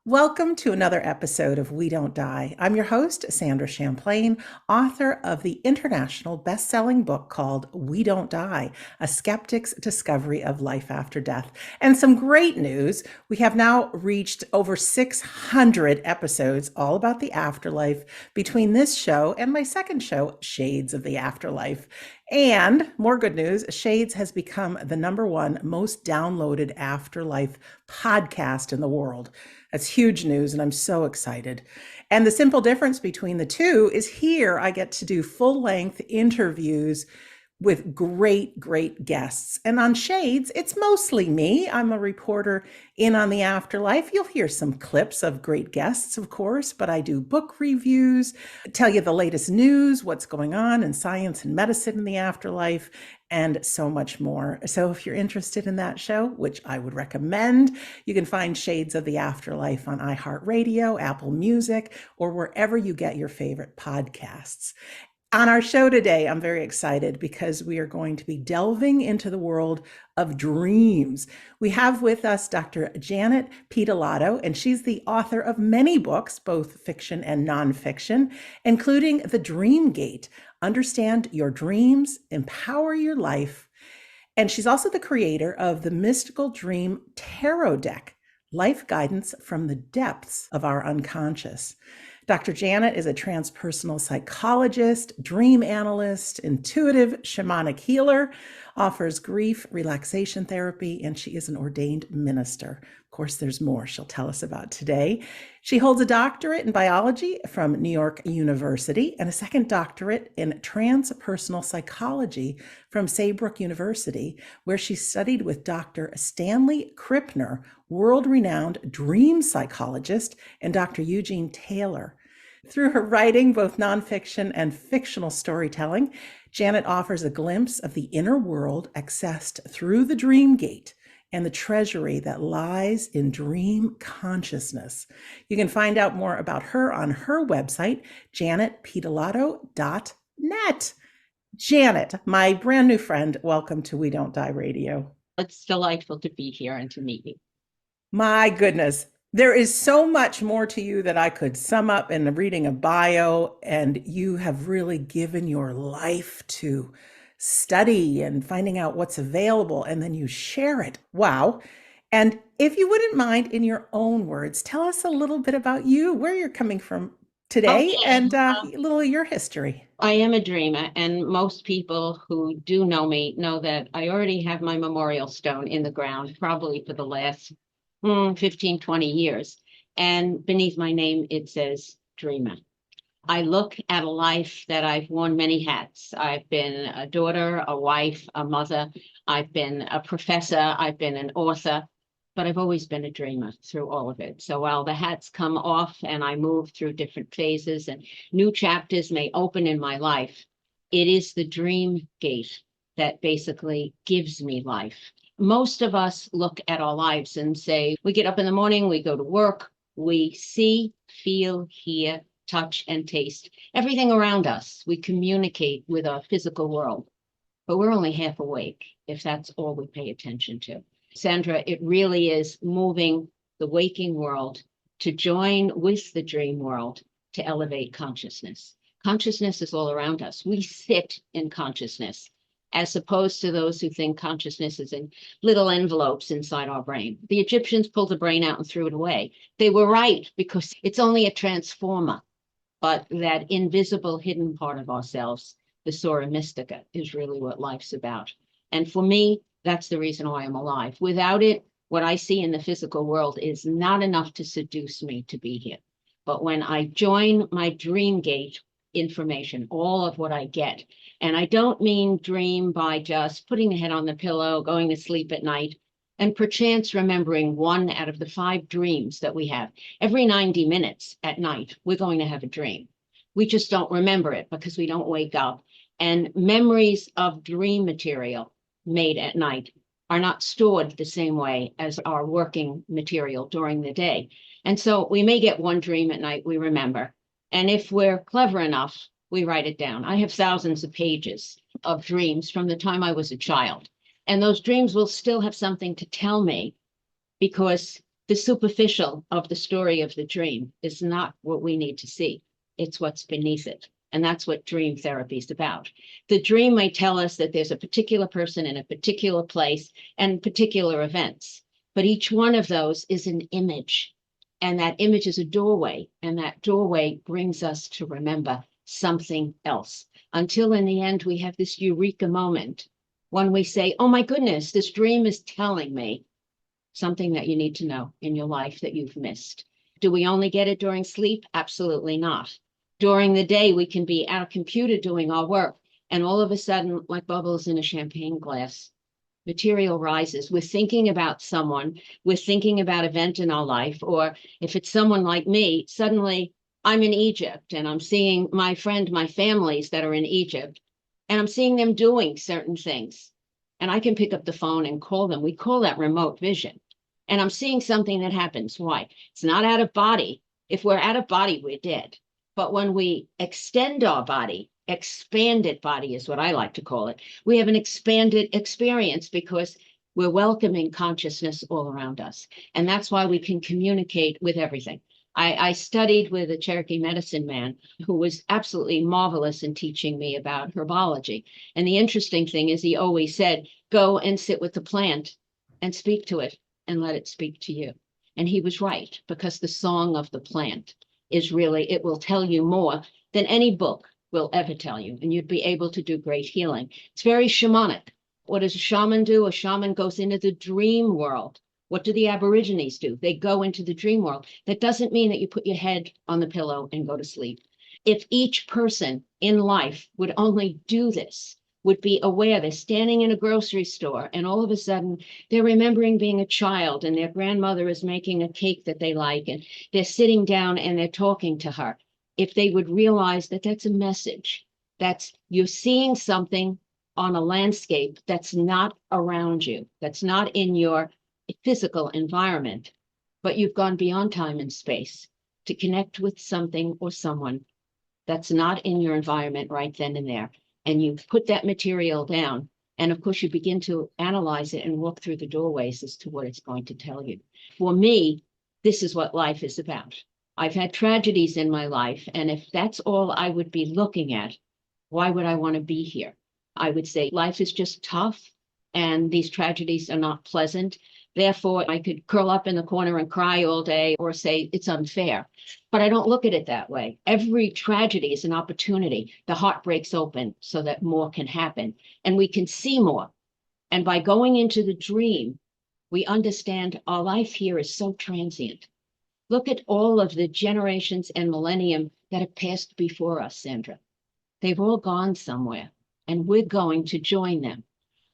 Welcome to another episode of We Don't Die. I'm your host, Sandra Champlain, author of the international best-selling book called We Don't Die, A Skeptic's Discovery of Life After Death. And some great news, we have now reached over 600 episodes all about the afterlife between this show and my second show, Shades of the Afterlife. And more good news, Shades has become the #1 most downloaded afterlife podcast in the world. That's huge news, and I'm so excited. And the simple difference between the two is here I get to do full length interviews with great guests. And on Shades, it's mostly me. I'm a reporter in on the afterlife. You'll hear some clips of great guests, of course, but I do book reviews, tell you the latest news, what's going on in science and medicine in the afterlife, and so much more. So if you're interested in that show, which I would recommend, you can find Shades of the Afterlife on iHeartRadio, Apple Music, or wherever you get your favorite podcasts. On our show today, I'm very excited because we are going to be delving into the world of dreams. We have with us Dr. Janet Piedilato, and she's the author of many books, both fiction and nonfiction, including The Dream Gate, Understand Your Dreams, Empower Your Life. And she's also the creator of the Mystical Dream Tarot Deck, Life Guidance from the Depths of Our Unconscious. Dr. Janet is a transpersonal psychologist, dream analyst, intuitive shamanic healer, offers grief relaxation therapy, and she is an ordained minister. Of course, there's more she'll tell us about today. She holds a doctorate in biology from New York University and a second doctorate in transpersonal psychology from Saybrook University, where she studied with Dr. Stanley Krippner, world-renowned dream psychologist, and Dr. Eugene Taylor. Through her writing, both nonfiction and fictional storytelling, Janet offers a glimpse of the inner world accessed through the dream gate and the treasury that lies in dream consciousness. You can find out more about her on her website, janetpiedilato.net. Janet, my brand new friend, welcome to We Don't Die Radio. It's delightful to be here and to meet you. My goodness. There is so much more to you that I could sum up in reading a bio, and you have really given your life to study and finding out what's available, and then you share it. Wow. And if you wouldn't mind, in your own words, tell us a little bit about you, where you're coming from today, Okay. and a little of your history. I am a dreamer, and most people who do know me know that I already have my memorial stone in the ground, probably for the last 15, 20 years. And beneath my name, it says dreamer. I look at a life that I've worn many hats. I've been a daughter, a wife, a mother. I've been a professor. I've been an author, but I've always been a dreamer through all of it. So while the hats come off and I move through different phases and new chapters may open in my life, it is the dream gate that basically gives me life. Most of us look at our lives and say, we get up in the morning, we go to work, we see, feel, hear, touch, and taste everything around us. We communicate with our physical world, but we're only half awake if that's all we pay attention to. Sandra, it really is moving the waking world to join with the dream world to elevate consciousness. Consciousness is all around us. We sit in consciousness, as opposed to those who think consciousness is in little envelopes inside our brain. The Egyptians pulled the brain out and threw it away. They were right, because it's only a transformer. But that invisible hidden part of ourselves, the Sora Mystica, is really what life's about. And for me, that's the reason why I'm alive. Without it, what I see in the physical world is not enough to seduce me to be here. But when I join my dream gate information, all of what I get, and I don't mean dream by just putting the head on the pillow, going to sleep at night, and perchance remembering one out of the 5 dreams that we have. Every 90 minutes at night, we're going to have a dream. We just don't remember it because we don't wake up. And memories of dream material made at night are not stored the same way as our working material during the day. And so we may get one dream at night we remember. And if we're clever enough, we write it down. I have thousands of pages of dreams from the time I was a child. And those dreams will still have something to tell me because The superficial of the story of the dream is not what we need to see. It's what's beneath it. And that's what dream therapy is about. The dream may tell us that there's a particular person in a particular place and particular events, but each one of those is an image. And that image is a doorway, and that doorway brings us to remember something else. Until in the end, we have this eureka moment when we say, oh my goodness, this dream is telling me something that you need to know in your life that you've missed. Do we only get it during sleep? Absolutely not. During the day, we can be at a computer doing our work, and all of a sudden, like bubbles in a champagne glass, material rises. We're thinking about someone, we're thinking about an event in our life, or if it's someone like me, suddenly I'm in Egypt and I'm seeing my friend, my families that are in Egypt, and I'm seeing them doing certain things. And I can pick up the phone and call them. We call that remote vision. And I'm seeing something that happens. Why? It's not out of body. If we're out of body, we're dead. But when we extend our body, expanded body is what I like to call it, we have an expanded experience because we're welcoming consciousness all around us. And that's why we can communicate with everything. I studied with a Cherokee medicine man who was absolutely marvelous in teaching me about herbology. And the interesting thing is he always said, go and sit with the plant and speak to it and let it speak to you. And he was right, because the song of the plant is really, it will tell you more than any book will ever tell you. And you'd be able to do great healing. It's very shamanic. What does a shaman do? A shaman goes into the dream world. What do the Aborigines do? They go into the dream world. That doesn't mean that you put your head on the pillow and go to sleep. If each person in life would only do this, would be aware they're standing in a grocery store and all of a sudden they're remembering being a child and their grandmother is making a cake that they like and they're sitting down and they're talking to her. If they would realize that that's a message, that's you're seeing something on a landscape that's not around you, that's not in your physical environment, but you've gone beyond time and space to connect with something or someone that's not in your environment right then and there. And you put that material down. And of course, you begin to analyze it and walk through the doorways as to what it's going to tell you. For me, this is what life is about. I've had tragedies in my life. And if that's all I would be looking at, why would I want to be here? I would say life is just tough and these tragedies are not pleasant. Therefore, I could curl up in the corner and cry all day or say it's unfair. But I don't look at it that way. Every tragedy is an opportunity. The heart breaks open so that more can happen and we can see more. And by going into the dream, we understand our life here is so transient. Look at all of the generations and millennium that have passed before us, Sandra. They've all gone somewhere and we're going to join them.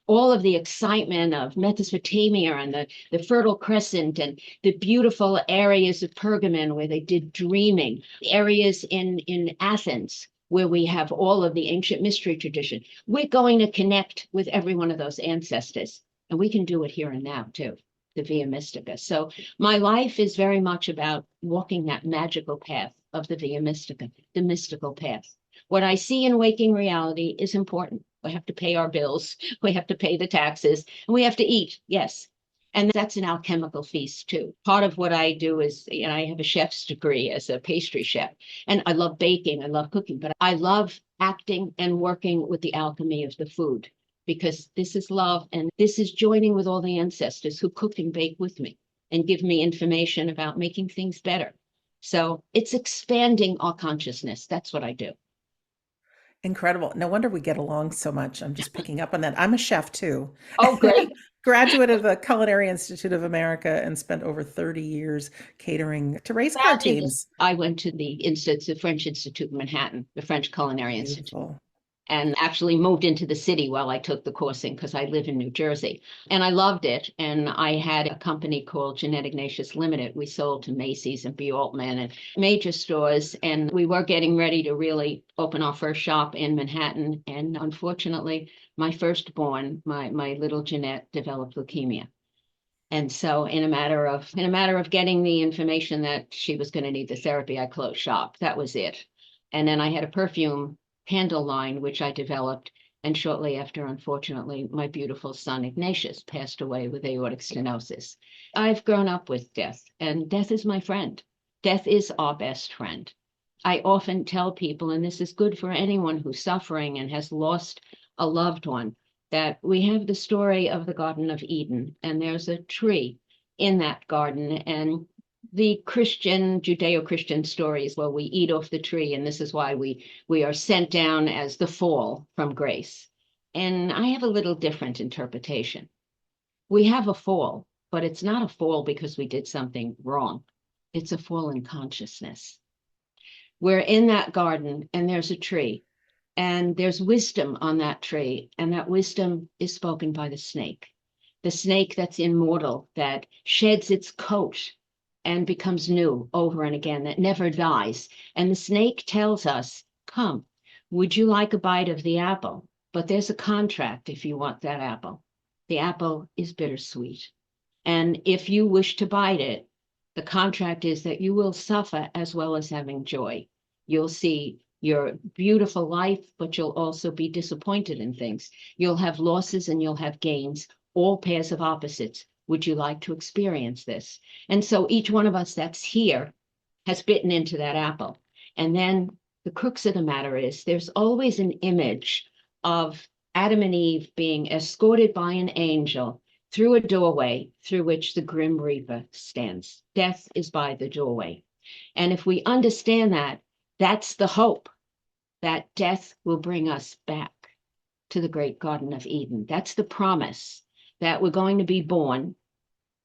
All of the excitement of Mesopotamia and the Fertile Crescent and the beautiful areas of Pergamon where they did dreaming, areas in Athens where we have all of the ancient mystery tradition. We're going to connect with every one of those ancestors, and we can do it here and now too, the Via Mystica. So my life is very much about walking that magical path of the Via Mystica, the mystical path. What I see in waking reality is important. We have to pay our bills, we have to pay the taxes, and we have to eat, yes. And that's an alchemical feast too. Part of what I do is, I have a chef's degree as a pastry chef, and I love baking, I love cooking, but I love acting and working with the alchemy of the food, because this is love, and this is joining with all the ancestors who cook and bake with me and give me information about making things better. So it's expanding our consciousness. That's what I do. Incredible. No wonder we get along so much. I'm just picking up on that. I'm a chef too. Oh, great. Graduate of the Culinary Institute of America and spent over 30 years catering to race car Fabulous. teams. I went to the French Institute in Manhattan, the French Culinary Institute, Beautiful. and actually moved into the city while I took the coursing because I live in New Jersey. And I loved it. And I had a company called Jeanette Ignatius Limited. We sold to Macy's and B. Altman and major stores. And we were getting ready to really open our first shop in Manhattan. And unfortunately, my firstborn, my little Jeanette, developed leukemia. And so in a matter of getting the information that she was going to need the therapy, I closed shop. That was it. And then I had a perfume candle line, which I developed. And shortly after, unfortunately, my beautiful son Ignatius passed away with aortic stenosis. I've grown up with death, and death is my friend. Death is our best friend. I often tell people, and this is good for anyone who's suffering and has lost a loved one, that we have the story of the Garden of Eden, and there's a tree in that garden, and the Christian, Judeo-Christian stories, well, we eat off the tree, and this is why we are sent down as the fall from grace. And I have a little different interpretation. We have a fall, but it's not a fall because we did something wrong. It's a fall in consciousness. We're in that garden, and there's a tree, and there's wisdom on that tree, and that wisdom is spoken by the snake that's immortal, that sheds its coat and becomes new over and again, that never dies. And the snake tells us, come, would you like a bite of the apple? But there's a contract if you want that apple. The apple is bittersweet. And if you wish to bite it, the contract is that you will suffer as well as having joy. You'll see your beautiful life, but you'll also be disappointed in things. You'll have losses and you'll have gains, all pairs of opposites. Would you like to experience this? And so each one of us that's here has bitten into that apple. And then the crux of the matter is there's always an image of Adam and Eve being escorted by an angel through a doorway through which the grim reaper stands. Death is by the doorway. And if we understand that, that's the hope, that death will bring us back to the great Garden of Eden. That's the promise that we're going to be born,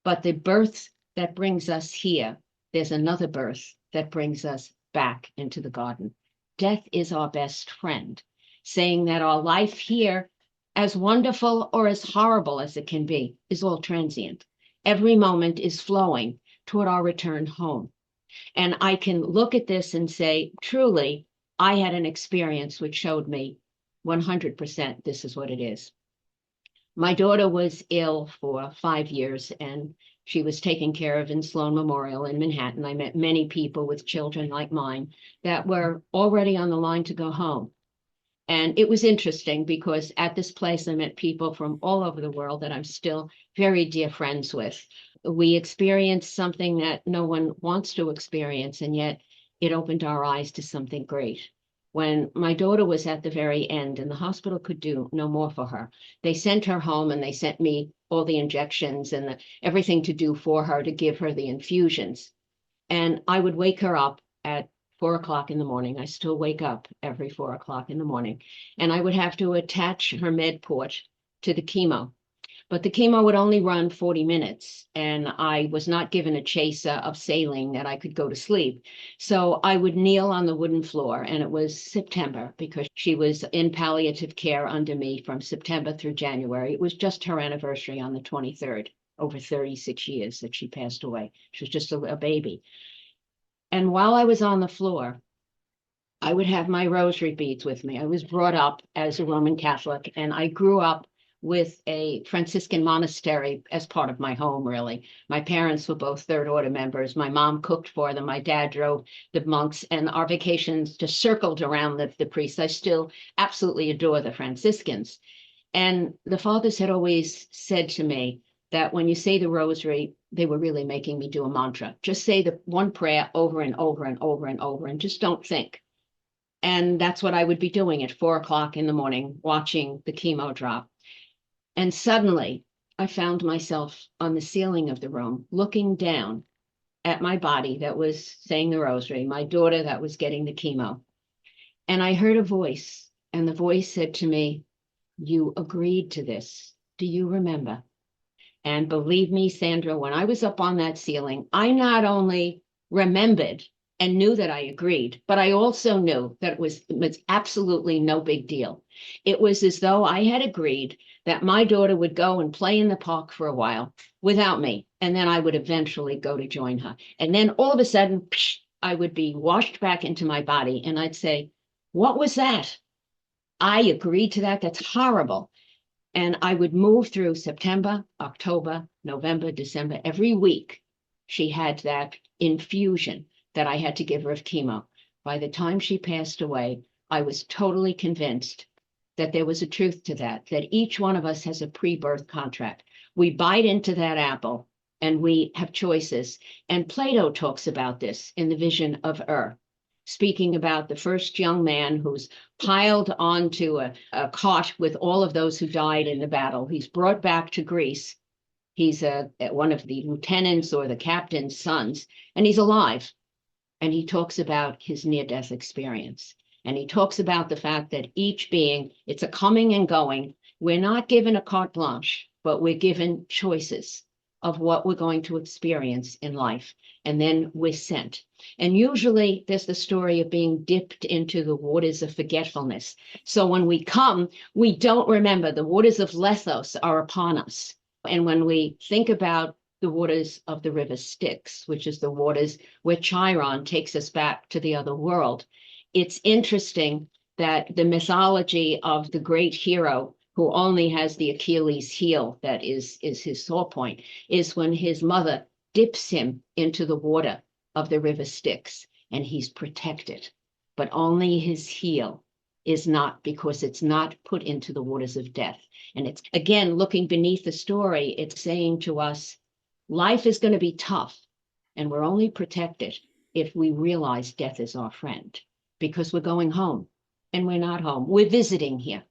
but the birth that brings us here, there's another birth that brings us back into the garden. Death is our best friend, saying that our life here, as wonderful or as horrible as it can be, is all transient. Every moment is flowing toward our return home. And I can look at this and say, truly, I had an experience which showed me 100% this is what it is. My daughter was ill for 5 years, and she was taken care of in Sloan Memorial in Manhattan. I met many people with children like mine that were already on the line to go home. And it was interesting because at this place, I met people from all over the world that I'm still very dear friends with. We experienced something that no one wants to experience, and yet it opened our eyes to something great. When my daughter was at the very end and the hospital could do no more for her, they sent her home and they sent me all the injections and everything to do for her to give her the infusions. And I would wake her up at 4 o'clock in the morning. I still wake up every 4 o'clock in the morning. And I would have to attach her med port to the chemo. But the chemo would only run 40 minutes, and I was not given a chaser of saline that I could go to sleep. So I would kneel on the wooden floor, and it was September because she was in palliative care under me from September through January. It was just her anniversary on the 23rd, over 36 years that she passed away. She was just a baby. And while I was on the floor, I would have my rosary beads with me. I was brought up as a Roman Catholic, and I grew up with a Franciscan monastery as part of my home, really. My parents were both Third Order members. My mom cooked for them. My dad drove the monks, and our vacations just circled around the priests. I still absolutely adore the Franciscans. And the fathers had always said to me that when you say the rosary, they were really making me do a mantra. Just say the one prayer over and over and over and over, and just don't think. And that's what I would be doing at 4 o'clock in the morning, watching the chemo drop. And suddenly I found myself on the ceiling of the room, looking down at my body that was saying the rosary, my daughter that was getting the chemo. And I heard a voice, and the voice said to me, "You agreed to this. Do you remember?" And believe me, Sandra, when I was up on that ceiling, I not only remembered and knew that I agreed, but I also knew that it was absolutely no big deal. It was as though I had agreed that my daughter would go and play in the park for a while without me, and then I would eventually go to join her. And then all of a sudden, I would be washed back into my body, and I'd say, "What was that? I agreed to that. That's horrible." And I would move through September, October, November, December. Every week, she had that infusion that I had to give her of chemo. By the time she passed away, I was totally convinced that there was a truth to that, that each one of us has a pre-birth contract. We bite into that apple and we have choices. And Plato talks about this in the vision of speaking about the first young man who's piled onto a cot with all of those who died in the battle. He's brought back to Greece. He's one of the lieutenants or the captain's sons, and he's alive. And he talks about his near-death experience. And he talks about the fact that each being, it's a coming and going. We're not given a carte blanche, but we're given choices of what we're going to experience in life. And then we're sent. And usually there's the story of being dipped into the waters of forgetfulness. So when we come, we don't remember. The waters of Lethos are upon us. And when we think about the waters of the river Styx, which is the waters where Chiron takes us back to the other world, it's interesting that the mythology of the great hero who only has the Achilles heel, that is his sore point, is when his mother dips him into the water of the river Styx and he's protected. But only his heel is not, because it's not put into the waters of death. And it's, again, looking beneath the story, it's saying to us, life is going to be tough, and we're only protected if we realize death is our friend, because we're going home, and we're not home. We're visiting here.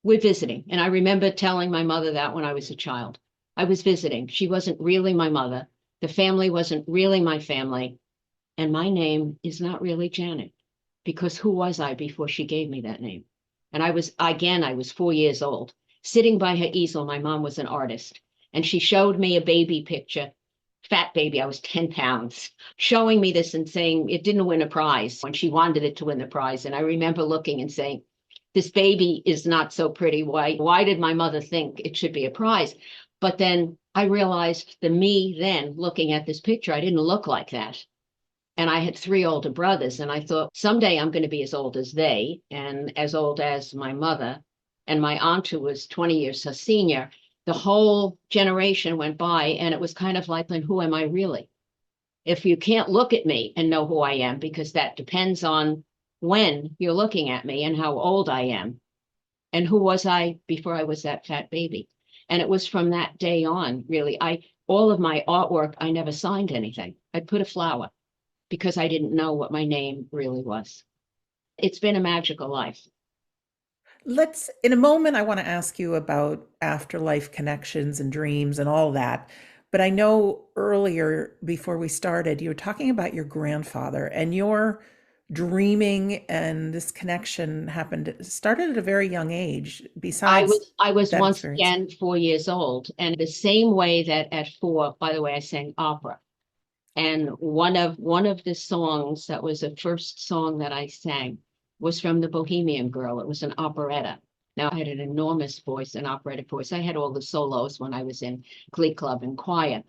We're visiting. And I remember telling my mother that when I was a child. I was visiting. She wasn't really my mother. The family wasn't really my family. And my name is not really Janet, because who was I before she gave me that name? And I was 4 years old, sitting by her easel. My mom was an artist. And she showed me a baby picture, fat baby, I was 10 pounds, showing me this and saying it didn't win a prize when she wanted it to win the prize. And I remember looking and saying, this baby is not so pretty. Why did my mother think it should be a prize? But then I realized the me then looking at this picture, I didn't look like that. And I had 3 older brothers. And I thought, someday I'm going to be as old as they and as old as my mother. And my aunt, who was 20 years her senior, the whole generation went by, and it was kind of like, then who am I really? If you can't look at me and know who I am, because that depends on when you're looking at me and how old I am. And who was I before I was that fat baby? And it was from that day on, really, all of my artwork, I never signed anything. I put a flower because I didn't know what my name really was. It's been a magical life. In a moment, I want to ask you about afterlife connections and dreams and all that. But I know earlier, before we started, you were talking about your grandfather and your dreaming, and this connection started at a very young age, besides I was that once experience. again 4 years old, and the same way that at 4, by the way, I sang opera. And one of the songs that was the first song that I sang was from the Bohemian Girl. It was an operetta. Now, I had an enormous voice, an operatic voice. I had all the solos when I was in glee club and choir.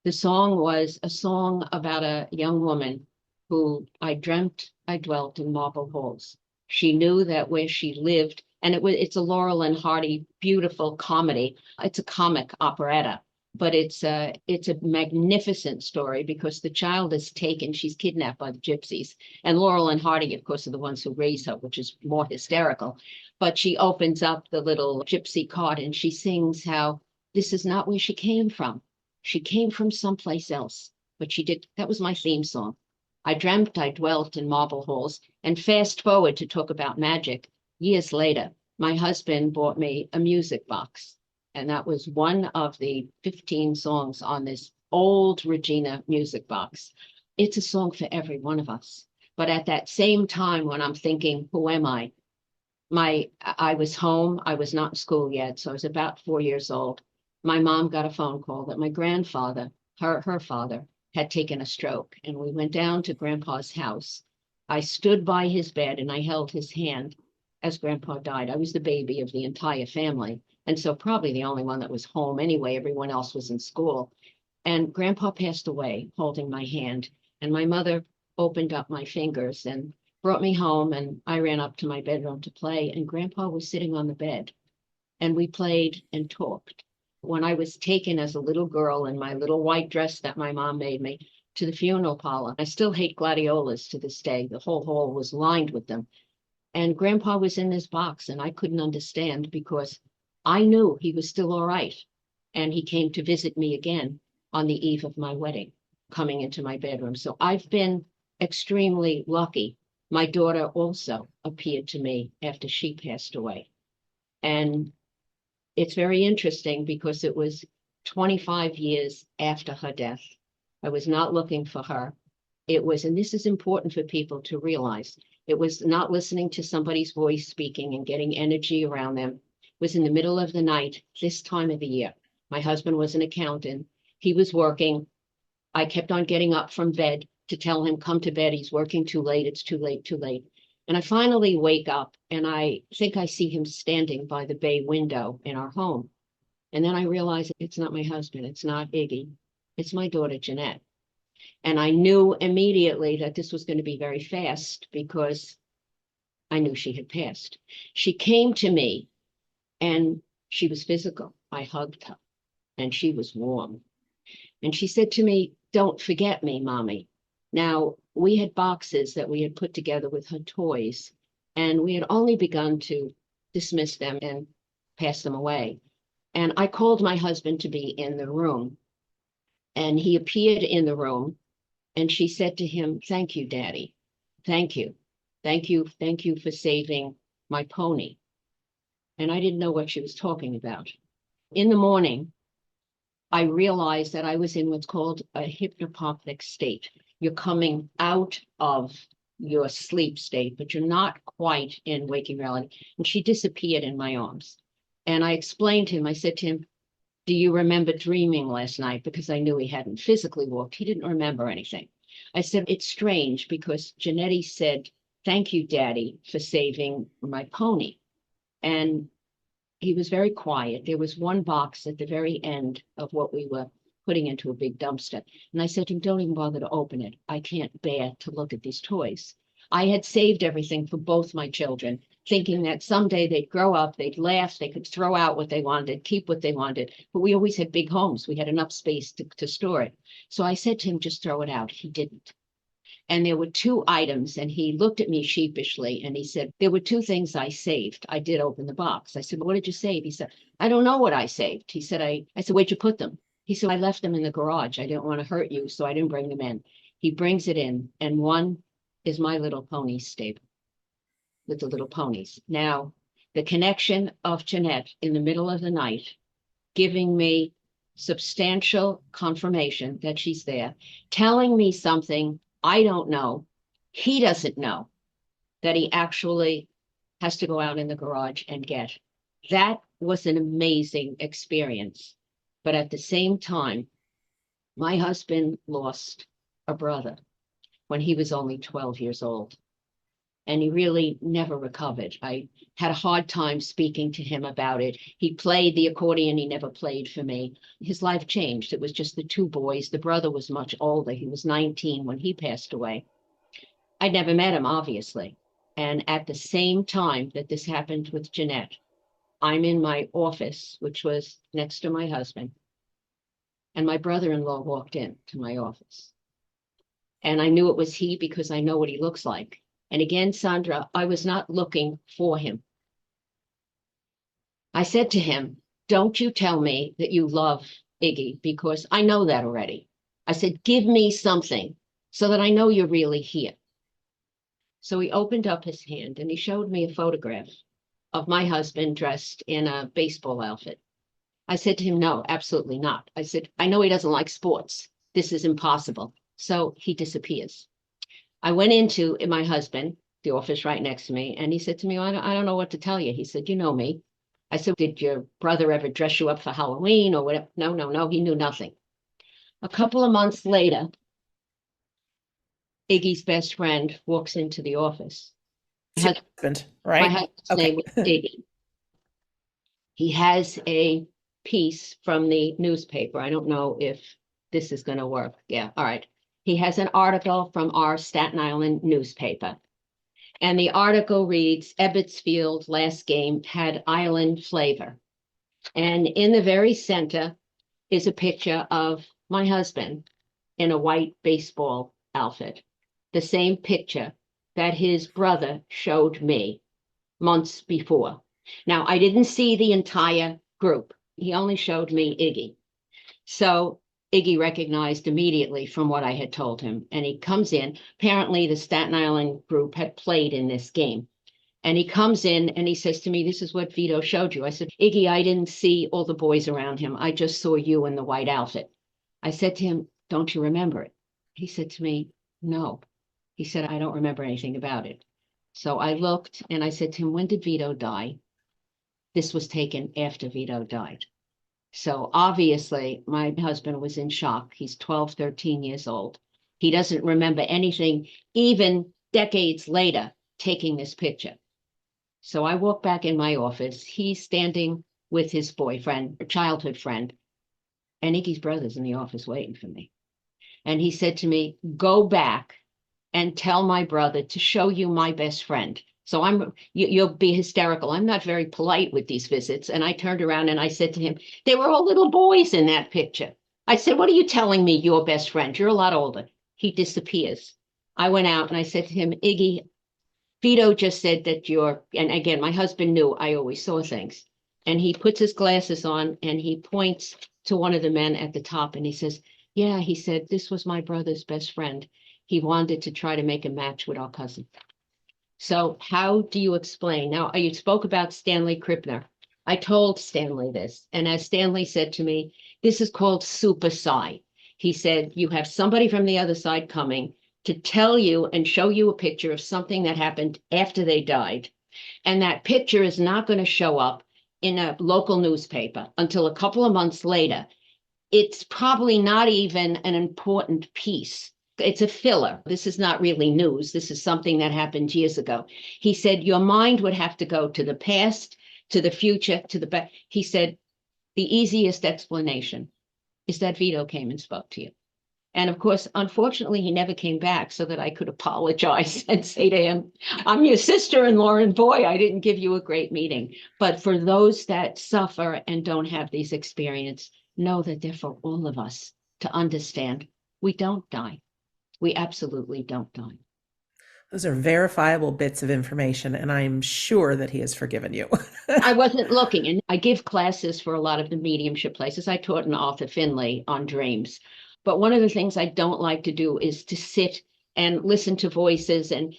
The song was a song about a young woman who I dreamt I dwelt in marble halls. She knew that where she lived, and it's a Laurel and Hardy, beautiful comedy. It's a comic operetta, but it's a magnificent story because the child is taken, she's kidnapped by the gypsies. And Laurel and Hardy, of course, are the ones who raise her, which is more hysterical. But she opens up the little gypsy cart and she sings how this is not where she came from. She came from someplace else, but that was my theme song. I dreamt I dwelt in marble halls. And fast forward to talk about magic, years later, my husband bought me a music box. And that was one of the 15 songs on this old Regina music box. It's a song for every one of us. But at that same time, when I'm thinking, who am I? I was home. I was not in school yet. So I was about 4 years old. My mom got a phone call that my grandfather, her father, had taken a stroke. And we went down to Grandpa's house. I stood by his bed and I held his hand as Grandpa died. I was the baby of the entire family. And so probably the only one that was home anyway. Everyone else was in school. And Grandpa passed away holding my hand. And my mother opened up my fingers and brought me home. And I ran up to my bedroom to play. And Grandpa was sitting on the bed. And we played and talked. When I was taken as a little girl in my little white dress that my mom made me to the funeral parlor, I still hate gladiolas to this day. The whole hall was lined with them. And Grandpa was in this box, and I couldn't understand because I knew he was still all right. And he came to visit me again on the eve of my wedding, coming into my bedroom. So I've been extremely lucky. My daughter also appeared to me after she passed away. And it's very interesting because it was 25 years after her death. I was not looking for her. It was, and this is important for people to realize, it was not listening to somebody's voice speaking and getting energy around them. It was in the middle of the night, this time of the year. My husband was an accountant. He was working. I kept on getting up from bed to tell him, come to bed. He's working too late. It's too late, too late. And I finally wake up and I think I see him standing by the bay window in our home. And then I realize it's not my husband. It's not Iggy. It's my daughter, Jeanette. And I knew immediately that this was going to be very fast because I knew she had passed. She came to me and she was physical. I hugged her and she was warm. And she said to me, don't forget me, Mommy. Now, we had boxes that we had put together with her toys, and we had only begun to dismiss them and pass them away. And I called my husband to be in the room, and he appeared in the room, and she said to him, thank you, Daddy. Thank you. Thank you. Thank you for saving my pony. And I didn't know what she was talking about. In the morning, I realized that I was in what's called a hypnopompic state. You're coming out of your sleep state, but you're not quite in waking reality. And she disappeared in my arms. And I explained to him, I said to him, do you remember dreaming last night? Because I knew he hadn't physically walked. He didn't remember anything. I said, it's strange because Janetti said, thank you, Daddy, for saving my pony. And he was very quiet. There was one box at the very end of what we were putting into a big dumpster. And I said to him, don't even bother to open it. I can't bear to look at these toys. I had saved everything for both my children, thinking that someday they'd grow up, they'd laugh, they could throw out what they wanted, keep what they wanted. But we always had big homes. We had enough space to store it. So I said to him, just throw it out. He didn't. And there were two items, and he looked at me sheepishly, and he said, there were two things I saved. I did open the box. I said, what did you save? He said, I don't know what I saved. He said, I said, where'd you put them? He said, I left them in the garage. I didn't want to hurt you, so I didn't bring them in. He brings it in, and one is My Little Pony stable with the little ponies. Now, the connection of Jeanette in the middle of the night, giving me substantial confirmation that she's there, telling me something I don't know, he doesn't know, that he actually has to go out in the garage and get. That was an amazing experience. But at the same time, my husband lost a brother when he was only 12 years old. And he really never recovered. I had a hard time speaking to him about it. He played the accordion. He never played for me. His life changed. It was just the two boys. The brother was much older. He was 19 when he passed away. I'd never met him, obviously. And at the same time that this happened with Jeanette, I'm in my office, which was next to my husband. And my brother-in-law walked in to my office. And I knew it was he because I know what he looks like. And again, Sandra, I was not looking for him. I said to him, don't you tell me that you love Iggy, because I know that already. I said, give me something so that I know you're really here. So he opened up his hand and he showed me a photograph of my husband dressed in a baseball outfit. I said to him, no, absolutely not. I said, I know he doesn't like sports. This is impossible. So he disappears. I went into my husband, the office right next to me, and he said to me, I don't know what to tell you. He said, you know me. I said, did your brother ever dress you up for Halloween or whatever? No, he knew nothing. A couple of months later, Iggy's best friend walks into the office. It's your husband, My right? husband's Okay. name was Iggy. He has a piece from the newspaper. I don't know if this is going to work. Yeah, all right. He has an article from our Staten Island newspaper. And the article reads, Ebbets Field last game had island flavor. And in the very center is a picture of my husband in a white baseball outfit. The same picture that his brother showed me months before. Now, I didn't see the entire group. He only showed me Iggy. So Iggy recognized immediately from what I had told him. And he comes in. Apparently, the Staten Island group had played in this game. And he comes in and he says to me, "This is what Vito showed you." I said, "Iggy, I didn't see all the boys around him. I just saw you in the white outfit." I said to him, "Don't you remember it?" He said to me, "No." He said, "I don't remember anything about it." So I looked and I said to him, "When did Vito die?" This was taken after Vito died. So obviously, my husband was in shock. He's 12, 13 years old. He doesn't remember anything, even decades later, taking this picture. So I walk back in my office. He's standing with his boyfriend, a childhood friend, and Iggy's brother's in the office waiting for me. And he said to me, "Go back and tell my brother to show you my best friend." So you'll be hysterical. I'm not very polite with these visits. And I turned around and I said to him, "They were all little boys in that picture." I said, "What are you telling me, your best friend? You're a lot older." He disappears. I went out and I said to him, "Iggy, Vito just said that you're," and again, my husband knew I always saw things. And he puts his glasses on and he points to one of the men at the top and he says, "Yeah," he said, "this was my brother's best friend. He wanted to try to make a match with our cousin." So how do you explain? Now, you spoke about Stanley Krippner. I told Stanley this, and as Stanley said to me, this is called super psi. He said, you have somebody from the other side coming to tell you and show you a picture of something that happened after they died. And that picture is not going to show up in a local newspaper until a couple of months later. It's probably not even an important piece. It's a filler. This is not really news. This is something that happened years ago. He said, your mind would have to go to the past, to the future, to the back. He said, the easiest explanation is that Vito came and spoke to you. And of course, unfortunately, he never came back so that I could apologize and say to him, "I'm your sister-in-law, and boy, I didn't give you a great meeting." But for those that suffer and don't have these experiences, know that they're for all of us to understand. We don't die. We absolutely don't die. Those are verifiable bits of information, and I'm sure that he has forgiven you. I wasn't looking, and I give classes for a lot of the mediumship places. I taught in Arthur Finley on dreams. But one of the things I don't like to do is to sit and listen to voices, and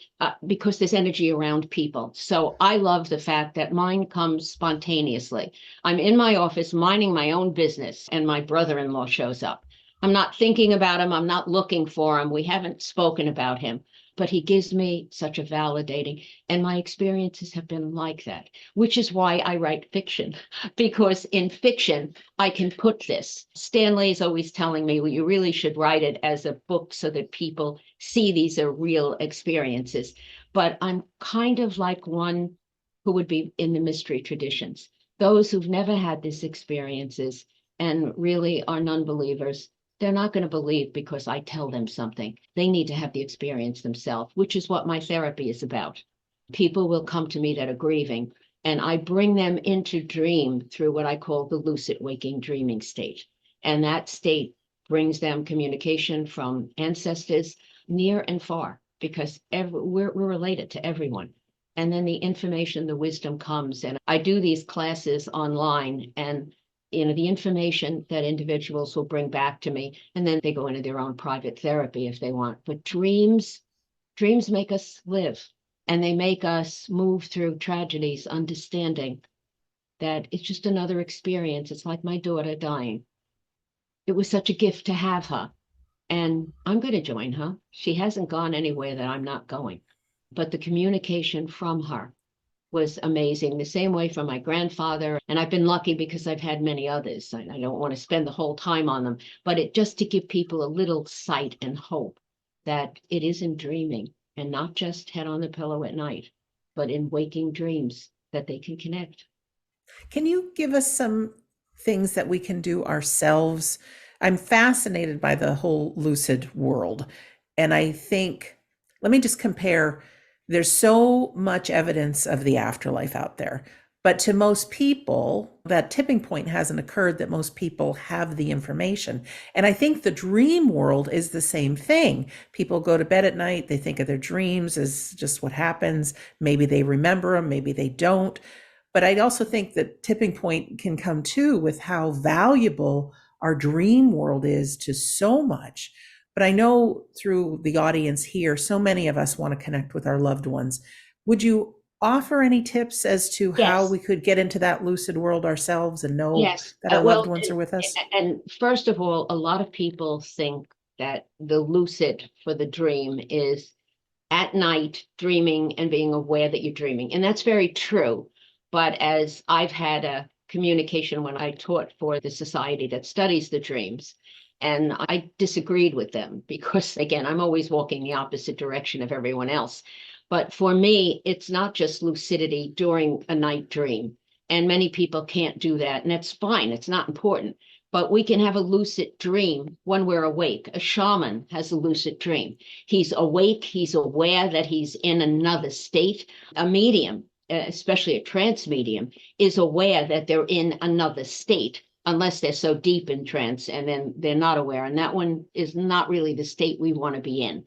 because there's energy around people. So I love the fact that mine comes spontaneously. I'm in my office minding my own business, and my brother-in-law shows up. I'm not thinking about him. I'm not looking for him. We haven't spoken about him, but he gives me such a validating, and my experiences have been like that, which is why I write fiction, because in fiction, I can put this. Stanley is always telling me, well, you really should write it as a book so that people see these are real experiences. But I'm kind of like one who would be in the mystery traditions. Those who've never had these experiences and really are non-believers, they're not going to believe because I tell them something. They need to have the experience themselves, which is what my therapy is about. People will come to me that are grieving, and I bring them into dream through what I call the lucid waking dreaming state. And that state brings them communication from ancestors near and far, because we're related to everyone. And then the information, the wisdom comes. And I do these classes online, and the information that individuals will bring back to me, and then they go into their own private therapy if they want. But dreams make us live, and they make us move through tragedies, understanding that it's just another experience. It's like my daughter dying. It was such a gift to have her, and I'm going to join her. She hasn't gone anywhere that I'm not going, but the communication from her was amazing. The same way from my grandfather. And I've been lucky because I've had many others. I don't want to spend the whole time on them, but it just to give people a little sight and hope that it isn't dreaming, and not just head on the pillow at night, but in waking dreams that they can connect. Can you give us some things that we can do ourselves? I'm fascinated by the whole lucid world. And I think, let me just compare. There's so much evidence of the afterlife out there. But to most people, that tipping point hasn't occurred that most people have the information. And I think the dream world is the same thing. People go to bed at night, they think of their dreams as just what happens. Maybe they remember them, maybe they don't. But I also think that tipping point can come too with how valuable our dream world is to so much. But I know through the audience here, so many of us want to connect with our loved ones. Would you offer any tips as to how Yes. we could get into that lucid world ourselves and know Yes. that our loved Well, ones are with us? and first of all, a lot of people think that the lucid for the dream is at night dreaming and being aware that you're dreaming. And that's very true. But as I've had a communication when I taught for the society that studies the dreams, and I disagreed with them because, again, I'm always walking the opposite direction of everyone else. But for me, it's not just lucidity during a night dream. And many people can't do that. And that's fine. It's not important. But we can have a lucid dream when we're awake. A shaman has a lucid dream. He's awake. He's aware that he's in another state. A medium, especially a trance medium, is aware that they're in another state, unless they're so deep in trance and then they're not aware. And that one is not really the state we want to be in.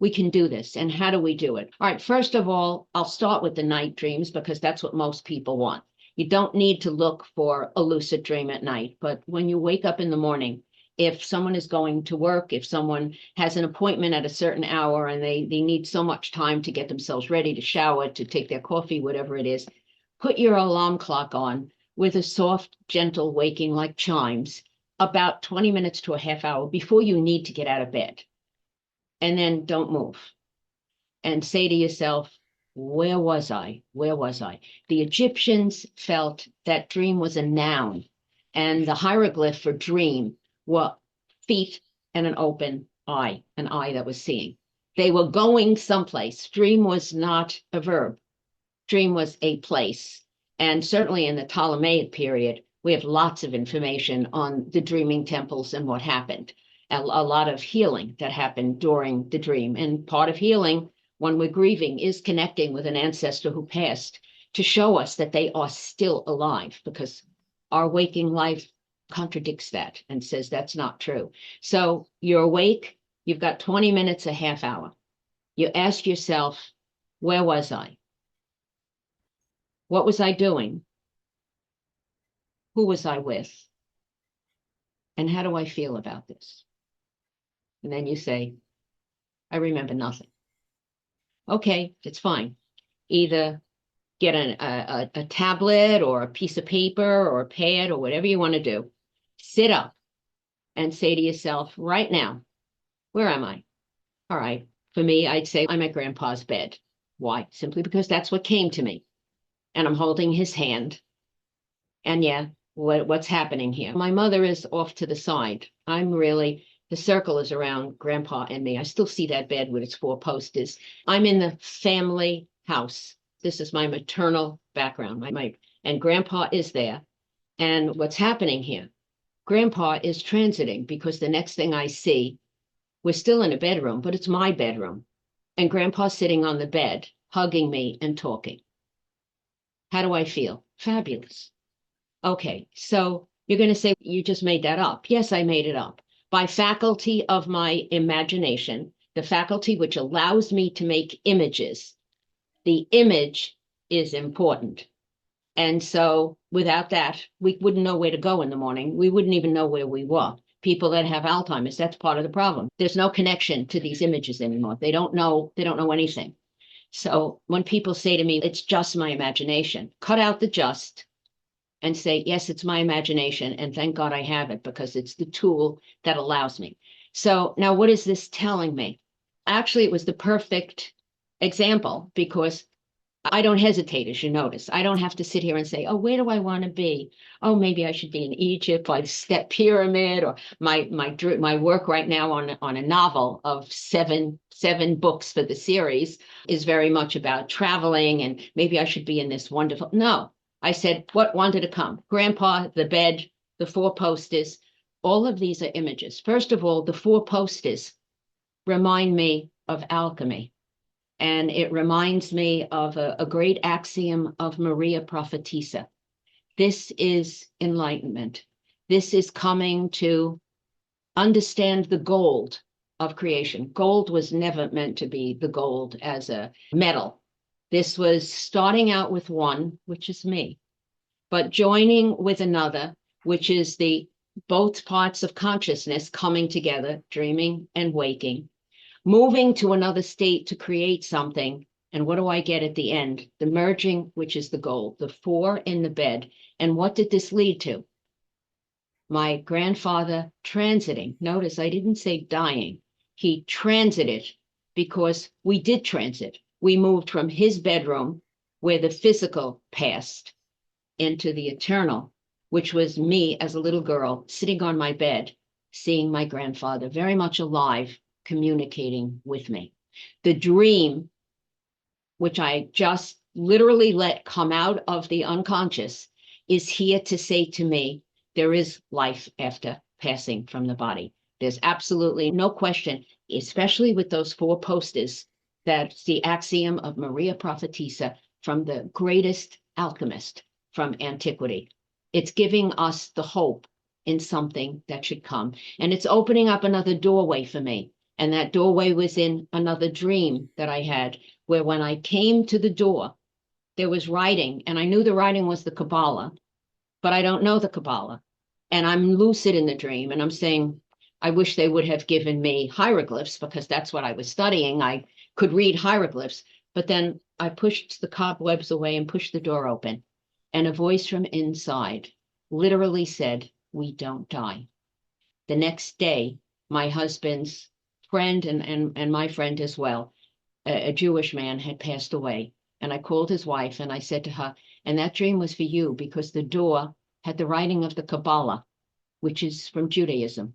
We can do this. And how do we do it? All right, first of all, I'll start with the night dreams because that's what most people want. You don't need to look for a lucid dream at night, but when you wake up in the morning, if someone is going to work, if someone has an appointment at a certain hour and they need so much time to get themselves ready to shower, to take their coffee, whatever it is, put your alarm clock on with a soft, gentle waking like chimes about 20 minutes to a half hour before you need to get out of bed. And then don't move and say to yourself, where was I? Where was I? The Egyptians felt that dream was a noun, and the hieroglyph for dream were feet and an open eye, an eye that was seeing. They were going someplace. Dream was not a verb, dream was a place. And certainly in the Ptolemaic period, we have lots of information on the dreaming temples and what happened. A lot of healing that happened during the dream. And part of healing when we're grieving is connecting with an ancestor who passed to show us that they are still alive, because our waking life contradicts that and says that's not true. So you're awake, you've got 20 minutes, a half hour. You ask yourself, where was I? What was I doing? Who was I with? And how do I feel about this? And then you say, I remember nothing. Okay, it's fine. Either get a tablet or a piece of paper or a pad or whatever you want to do. Sit up and say to yourself, right now, where am I? All right. For me, I'd say I'm at grandpa's bed. Why? Simply because that's what came to me. And I'm holding his hand. And yeah, what's happening here? My mother is off to the side. The circle is around grandpa and me. I still see that bed with its four posters. I'm in the family house. This is my maternal background. And grandpa is there. And what's happening here? Grandpa is transiting because the next thing I see, we're still in a bedroom, but it's my bedroom. And grandpa's sitting on the bed, hugging me and talking. How do I feel? Fabulous. Okay, so you're going to say you just made that up. Yes, I made it up. By faculty of my imagination, the faculty which allows me to make images, the image is important. And so without that, we wouldn't know where to go in the morning. We wouldn't even know where we were. People that have Alzheimer's, that's part of the problem. There's no connection to these images anymore. They don't know anything. So when people say to me, it's just my imagination, cut out the just and say, yes, it's my imagination. And thank God I have it because it's the tool that allows me. So now what is this telling me? Actually, it was the perfect example because I don't hesitate, as you notice. I don't have to sit here and say, oh, where do I want to be? Oh, maybe I should be in Egypt by the step pyramid, or my work right now on a novel of seven books for the series is very much about traveling, and maybe I should be in this wonderful. No, I said, what wanted to come? Grandpa, the bed, the four posters, all of these are images. First of all, the four posters remind me of alchemy. And it reminds me of a great axiom of Maria Prophetessa. This is enlightenment. This is coming to understand the gold of creation. Gold was never meant to be the gold as a metal. This was starting out with one, which is me, but joining with another, which is the both parts of consciousness coming together, dreaming and waking, moving to another state to create something. And what do I get at the end? The merging, which is the gold, the four in the bed. And what did this lead to? My grandfather transiting. Notice I didn't say dying. He transited because we did transit. We moved from his bedroom, where the physical passed, into the eternal, which was me as a little girl sitting on my bed, seeing my grandfather very much alive, communicating with me. The dream, which I just literally let come out of the unconscious, is here to say to me, there is life after passing from the body. There's absolutely no question, especially with those four posters. That's the axiom of Maria Prophetessa, from the greatest alchemist from antiquity. It's giving us the hope in something that should come. And it's opening up another doorway for me. And that doorway was in another dream that I had, where when I came to the door, there was writing, and I knew the writing was the Kabbalah, but I don't know the Kabbalah. And I'm lucid in the dream, and I'm saying, I wish they would have given me hieroglyphs, because that's what I was studying. I could read hieroglyphs, but then I pushed the cobwebs away and pushed the door open. And a voice from inside literally said, we don't die. The next day, my husband's friend and my friend as well, a Jewish man, had passed away. And I called his wife and I said to her, and that dream was for you, because the door had the writing of the Kabbalah, which is from Judaism.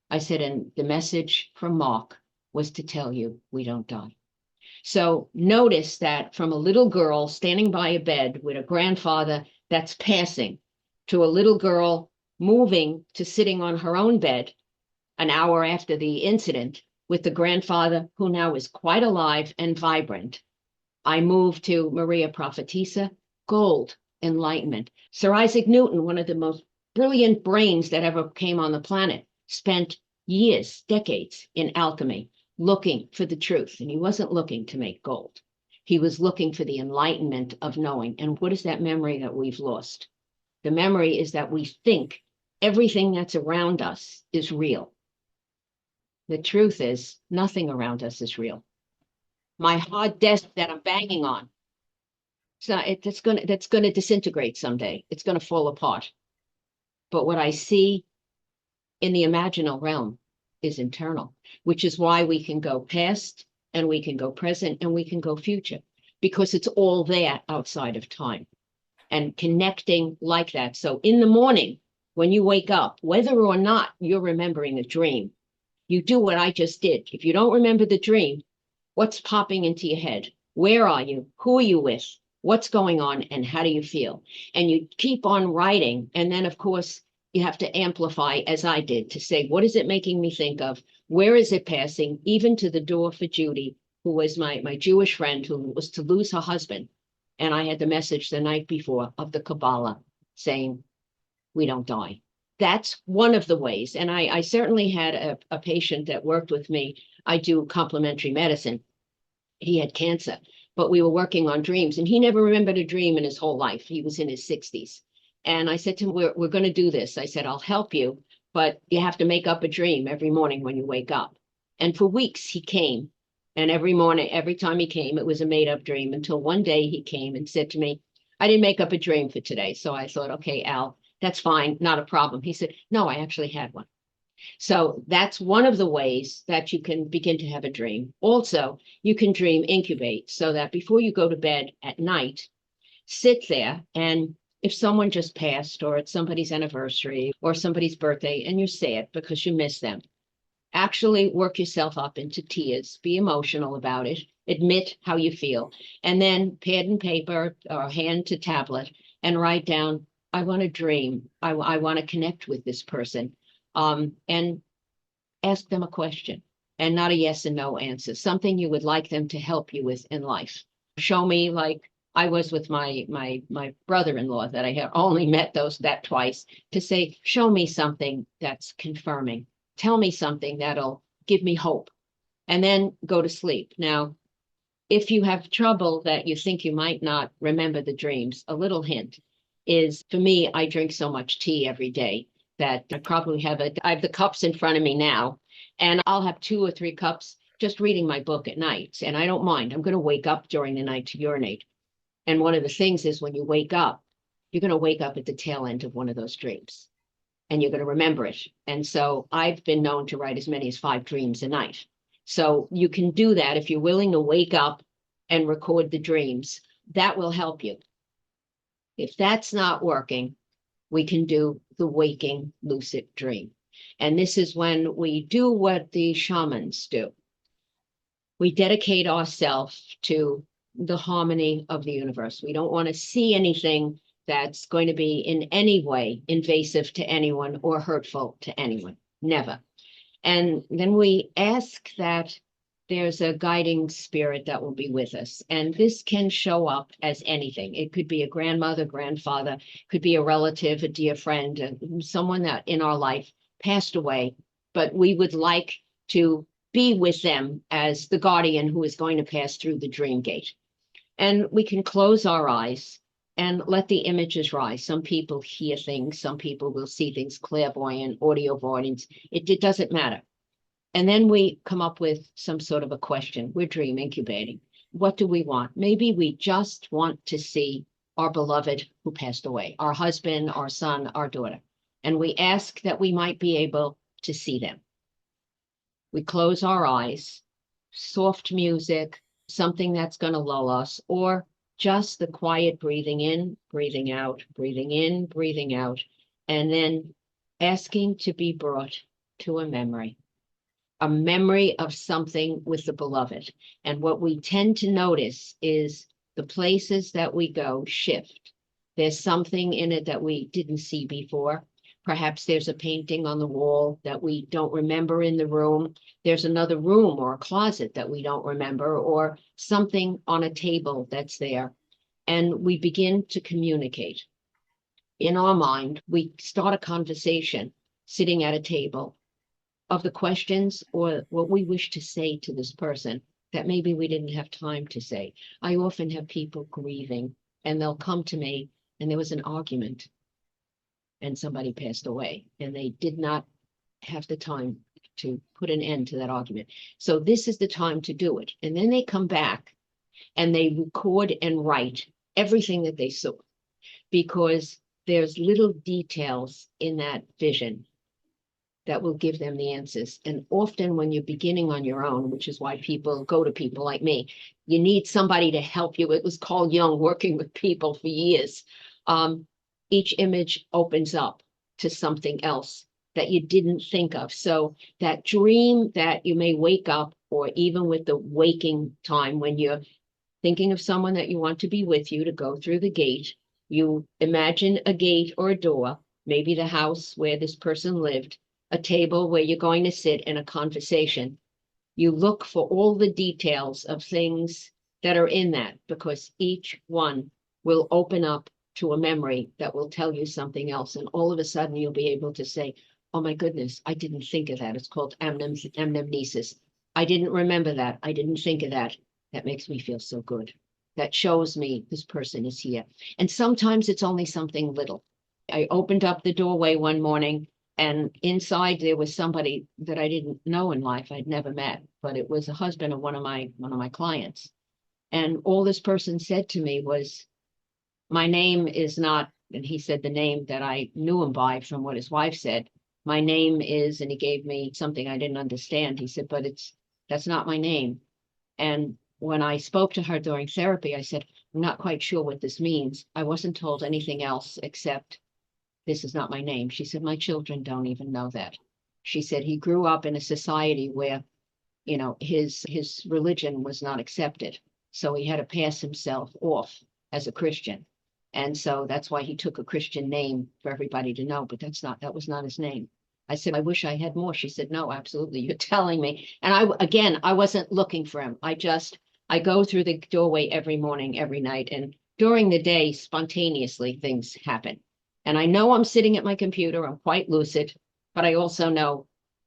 I said, and the message from Mark was to tell you we don't die. So notice that from a little girl standing by a bed with a grandfather that's passing, to a little girl moving to sitting on her own bed an hour after the incident with the grandfather who now is quite alive and vibrant. I moved to Maria Prophetessa, gold, enlightenment. Sir Isaac Newton, one of the most brilliant brains that ever came on the planet, spent years, decades in alchemy, looking for the truth. And he wasn't looking to make gold. He was looking for the enlightenment of knowing. And what is that memory that we've lost? The memory is that we think everything that's around us is real. The truth is, nothing around us is real. My hard desk that I'm banging on, that's gonna disintegrate someday. It's gonna fall apart. But what I see in the imaginal realm is internal, which is why we can go past and we can go present and we can go future, because it's all there outside of time and connecting like that. So in the morning, when you wake up, whether or not you're remembering a dream, you do what I just did. If you don't remember the dream, what's popping into your head? Where are you? Who are you with? What's going on? And how do you feel? And you keep on writing. And then, of course, you have to amplify, as I did, to say, what is it making me think of? Where is it passing? Even to the door for Judy, who was my Jewish friend who was to lose her husband. And I had the message the night before of the Kabbalah saying, we don't die. That's one of the ways. And I certainly had a patient that worked with me. I do complementary medicine. He had cancer, but we were working on dreams, and he never remembered a dream in his whole life. He was in his 60s. And I said to him, we're going to do this. I said, I'll help you, but you have to make up a dream every morning when you wake up. And for weeks he came, and every morning, every time he came, it was a made up dream, until one day he came and said to me, I didn't make up a dream for today. So I thought, okay, Al, that's fine, not a problem. He said, no, I actually had one. So that's one of the ways that you can begin to have a dream. Also, you can dream incubate, so that before you go to bed at night, sit there, and if someone just passed, or it's somebody's anniversary or somebody's birthday, and you're sad because you miss them, actually work yourself up into tears, be emotional about it, admit how you feel, and then pad and paper or hand to tablet and write down, I want to dream. I want to connect with this person. And ask them a question. and not a yes and no answer, something you would like them to help you with in life. Show me, like I was with my brother-in-law that I had only met that twice, to say, show me something that's confirming. Tell me something that'll give me hope, and then go to sleep. Now, if you have trouble that you think you might not remember the dreams, a little hint is, for me, I drink so much tea every day that I have the cups in front of me now, and I'll have 2 or 3 cups just reading my book at night. And I don't mind. I'm going to wake up during the night to urinate. And one of the things is, when you wake up, you're going to wake up at the tail end of one of those dreams, and you're going to remember it. And so I've been known to write as many as 5 dreams a night. So you can do that if you're willing to wake up and record the dreams. That will help you. If that's not working, we can do the waking lucid dream. And this is when we do what the shamans do. We dedicate ourselves to the harmony of the universe. We don't want to see anything that's going to be in any way invasive to anyone or hurtful to anyone. Never. And then we ask that there's a guiding spirit that will be with us. And this can show up as anything. It could be a grandmother, grandfather, could be a relative, a dear friend, someone that in our life passed away, but we would like to be with them as the guardian who is going to pass through the dream gate. And we can close our eyes and let the images rise. Some people hear things, some people will see things, clairvoyant, audiovoyant. It doesn't matter. And then we come up with some sort of a question. We're dream incubating. What do we want? Maybe we just want to see our beloved who passed away, our husband, our son, our daughter. And we ask that we might be able to see them. We close our eyes, soft music, something that's going to lull us, or just the quiet breathing in, breathing out, breathing in, breathing out, and then asking to be brought to a memory of something with the beloved. And what we tend to notice is the places that we go shift. There's something in it that we didn't see before. Perhaps there's a painting on the wall that we don't remember in the room. There's another room or a closet that we don't remember, or something on a table that's there. And we begin to communicate. In our mind, we start a conversation sitting at a table of the questions or what we wish to say to this person that maybe we didn't have time to say. I often have people grieving, and they'll come to me, and there was an argument and somebody passed away, and they did not have the time to put an end to that argument. So this is the time to do it. And then they come back and they record and write everything that they saw, because there's little details in that vision that will give them the answers. And often when you're beginning on your own, which is why people go to people like me, you need somebody to help you. It was Carl Jung working with people for years. Each image opens up to something else that you didn't think of. So that dream that you may wake up, or even with the waking time, when you're thinking of someone that you want to be with you to go through the gate, you imagine a gate or a door, maybe the house where this person lived, a table where you're going to sit, in a conversation. You look for all the details of things that are in that, because each one will open up to a memory that will tell you something else. And all of a sudden you'll be able to say, oh my goodness, I didn't think of that. It's called amnesis. I didn't remember that. I didn't think of that. That makes me feel so good. That shows me this person is here. And sometimes it's only something little. I opened up the doorway one morning, and inside there was somebody that I didn't know in life. I'd never met, but it was a husband of one of my clients. And all this person said to me was, my name is not, and he said the name that I knew him by from what his wife said. My name is, and he gave me something I didn't understand. He said, but that's not my name. And when I spoke to her during therapy, I said, I'm not quite sure what this means. I wasn't told anything else except this is not my name. She said, my children don't even know that. She said he grew up in a society where, his religion was not accepted. So he had to pass himself off as a Christian. And so that's why he took a Christian name for everybody to know, but that was not his name. I said, I wish I had more. She said, no, absolutely. You're telling me. And I wasn't looking for him. I go through the doorway every morning, every night. And during the day, spontaneously, things happen. And I know I'm sitting at my computer. I'm quite lucid, but I also know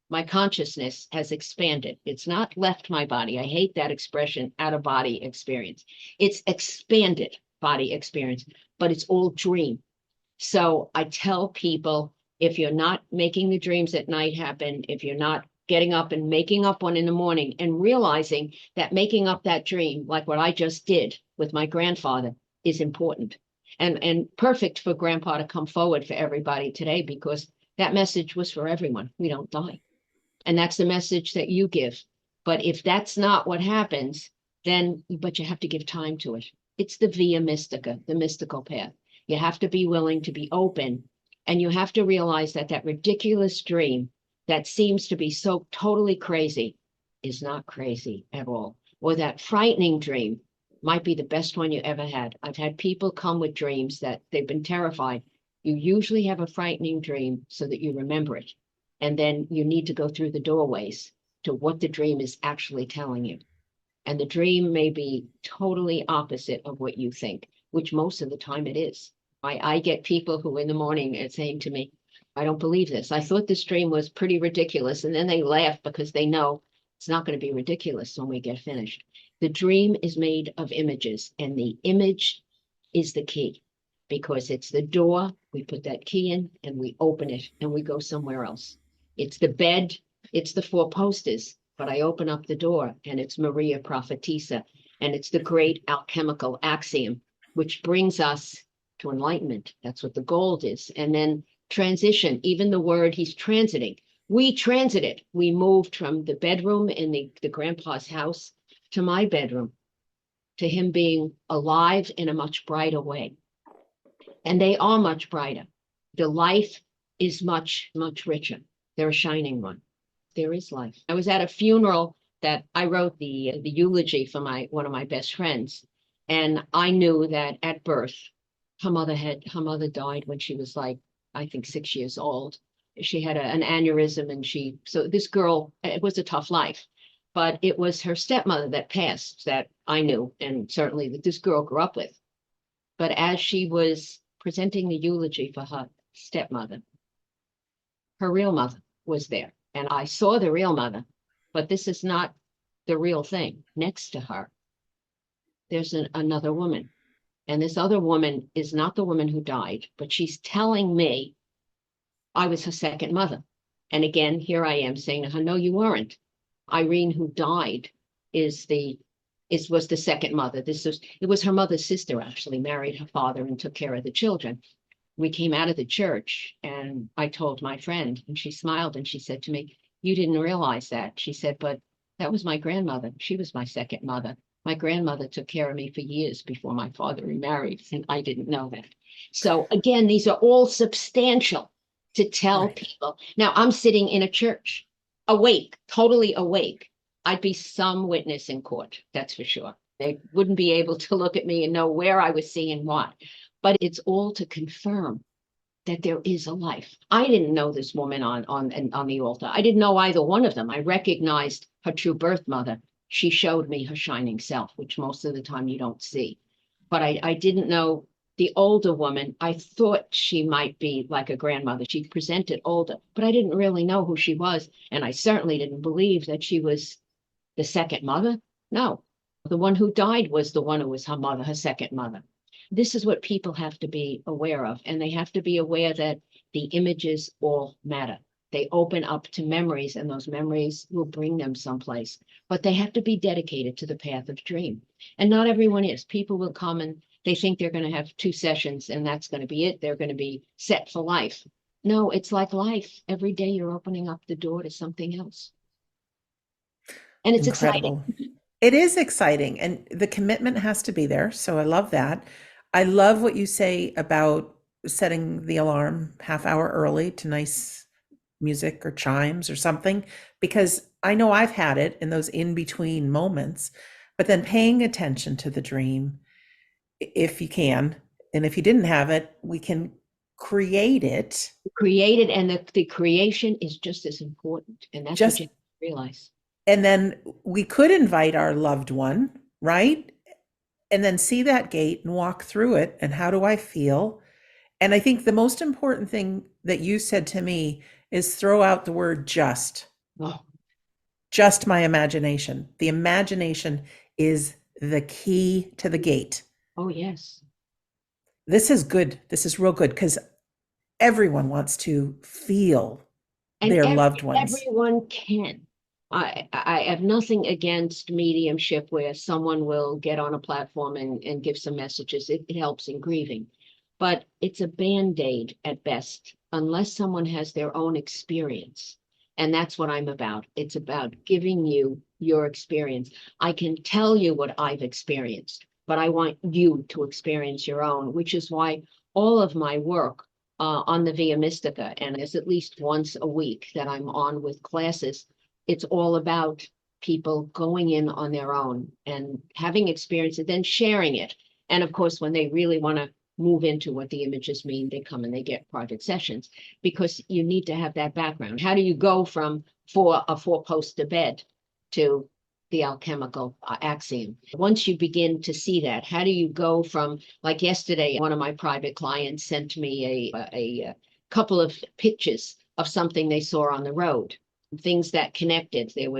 my consciousness has expanded. It's not left my body. I hate that expression, out of body experience. It's expanded body experience, but it's all dream. So I tell people, if you're not making the dreams at night happen, if you're not getting up and making up one in the morning and realizing that making up that dream, like what I just did with my grandfather, is important and perfect for grandpa to come forward for everybody today, because that message was for everyone. We don't die. And that's the message that you give. But if that's not what happens, then, but you have to give time to it. It's the via mystica, the mystical path. You have to be willing to be open, and you have to realize that that ridiculous dream that seems to be so totally crazy is not crazy at all. Or that frightening dream might be the best one you ever had. I've had people come with dreams that they've been terrified. You usually have a frightening dream so that you remember it. And then you need to go through the doorways to what the dream is actually telling you. And the dream may be totally opposite of what you think, which most of the time it is. I get people who in the morning are saying to me, I don't believe this. I thought this dream was pretty ridiculous. And then they laugh because they know it's not going to be ridiculous when we get finished. The dream is made of images, and the image is the key, because it's the door. We put that key in and we open it and we go somewhere else. It's the bed, it's the four posters, but I open up the door and it's Maria Prophetessa, and it's the great alchemical axiom, which brings us to enlightenment. That's what the gold is. And then transition, even the word he's transiting. We transited. We moved from the bedroom in the grandpa's house to my bedroom, to him being alive in a much brighter way. And they are much brighter. The life is much, much richer. They're a shining one. There is life. I was at a funeral that I wrote the eulogy for one of my best friends. And I knew that at birth, her mother died when she was like, I think 6 years old. She had an aneurysm, and so this girl, it was a tough life, but it was her stepmother that passed, that I knew, and certainly that this girl grew up with. But as she was presenting the eulogy for her stepmother, her real mother was there. And I saw the real mother, but this is not the real thing. Next to her, there's another woman. And this other woman is not the woman who died, but she's telling me I was her second mother. And again, here I am saying to her, no, you weren't. Irene, who died, was the second mother. It was her mother's sister, actually married her father and took care of the children. We came out of the church and I told my friend, and she smiled and she said to me, you didn't realize that. She said, but that was my grandmother. She was my second mother. My grandmother took care of me for years before my father remarried, and I didn't know that. So again, these are all substantial to tell Right. people. Now I'm sitting in a church, awake, totally awake. I'd be some witness in court, that's for sure. They wouldn't be able to look at me and know where I was seeing what. But it's all to confirm that there is a life. I didn't know this woman on the altar. I didn't know either one of them. I recognized her true birth mother. She showed me her shining self, which most of the time you don't see. But I didn't know the older woman. I thought she might be like a grandmother. She presented older, but I didn't really know who she was. And I certainly didn't believe that she was the second mother. No, the one who died was the one who was her mother, her second mother. This is what people have to be aware of. And they have to be aware that the images all matter. They open up to memories, and those memories will bring them someplace. But they have to be dedicated to the path of dream. And not everyone is. People will come and they think they're going to have 2 sessions and that's going to be it. They're going to be set for life. No, it's like life. Every day you're opening up the door to something else. And it's exciting. Incredible. It is exciting, and the commitment has to be there. So I love that. I love what you say about setting the alarm half hour early to nice music or chimes or something, because I know I've had it in those in between moments, but then paying attention to the dream if you can. And if you didn't have it, we can create it. Create it, and the creation is just as important. And that's what Just you realize. and then we could invite our loved one, right? And then see that gate and walk through it. And how do I feel? And I think the most important thing that you said to me is throw out the word Oh, just my imagination. The imagination is the key to the gate. oh yes. This is good. This is real good because everyone wants to feel And their loved ones. everyone can. I have nothing against mediumship where someone will get on a platform and give some messages. It helps in grieving, but it's a band-aid at best, unless someone has their own experience. And that's what I'm about. It's about giving you your experience. I can tell you what I've experienced, but I want you to experience your own, which is why all of my work on the Via Mystica, and it's at least once a week that I'm on with classes. It's all about people going in on their own and having experience and then sharing it. And of course, when they really want to move into what the images mean, they come and they get private sessions because you need to have that background. How do you go from a four-poster bed to the alchemical axiom? Once you begin to see that, how do you go from, like yesterday, one of my private clients sent me a couple of pictures of something they saw on the road, things that connected. There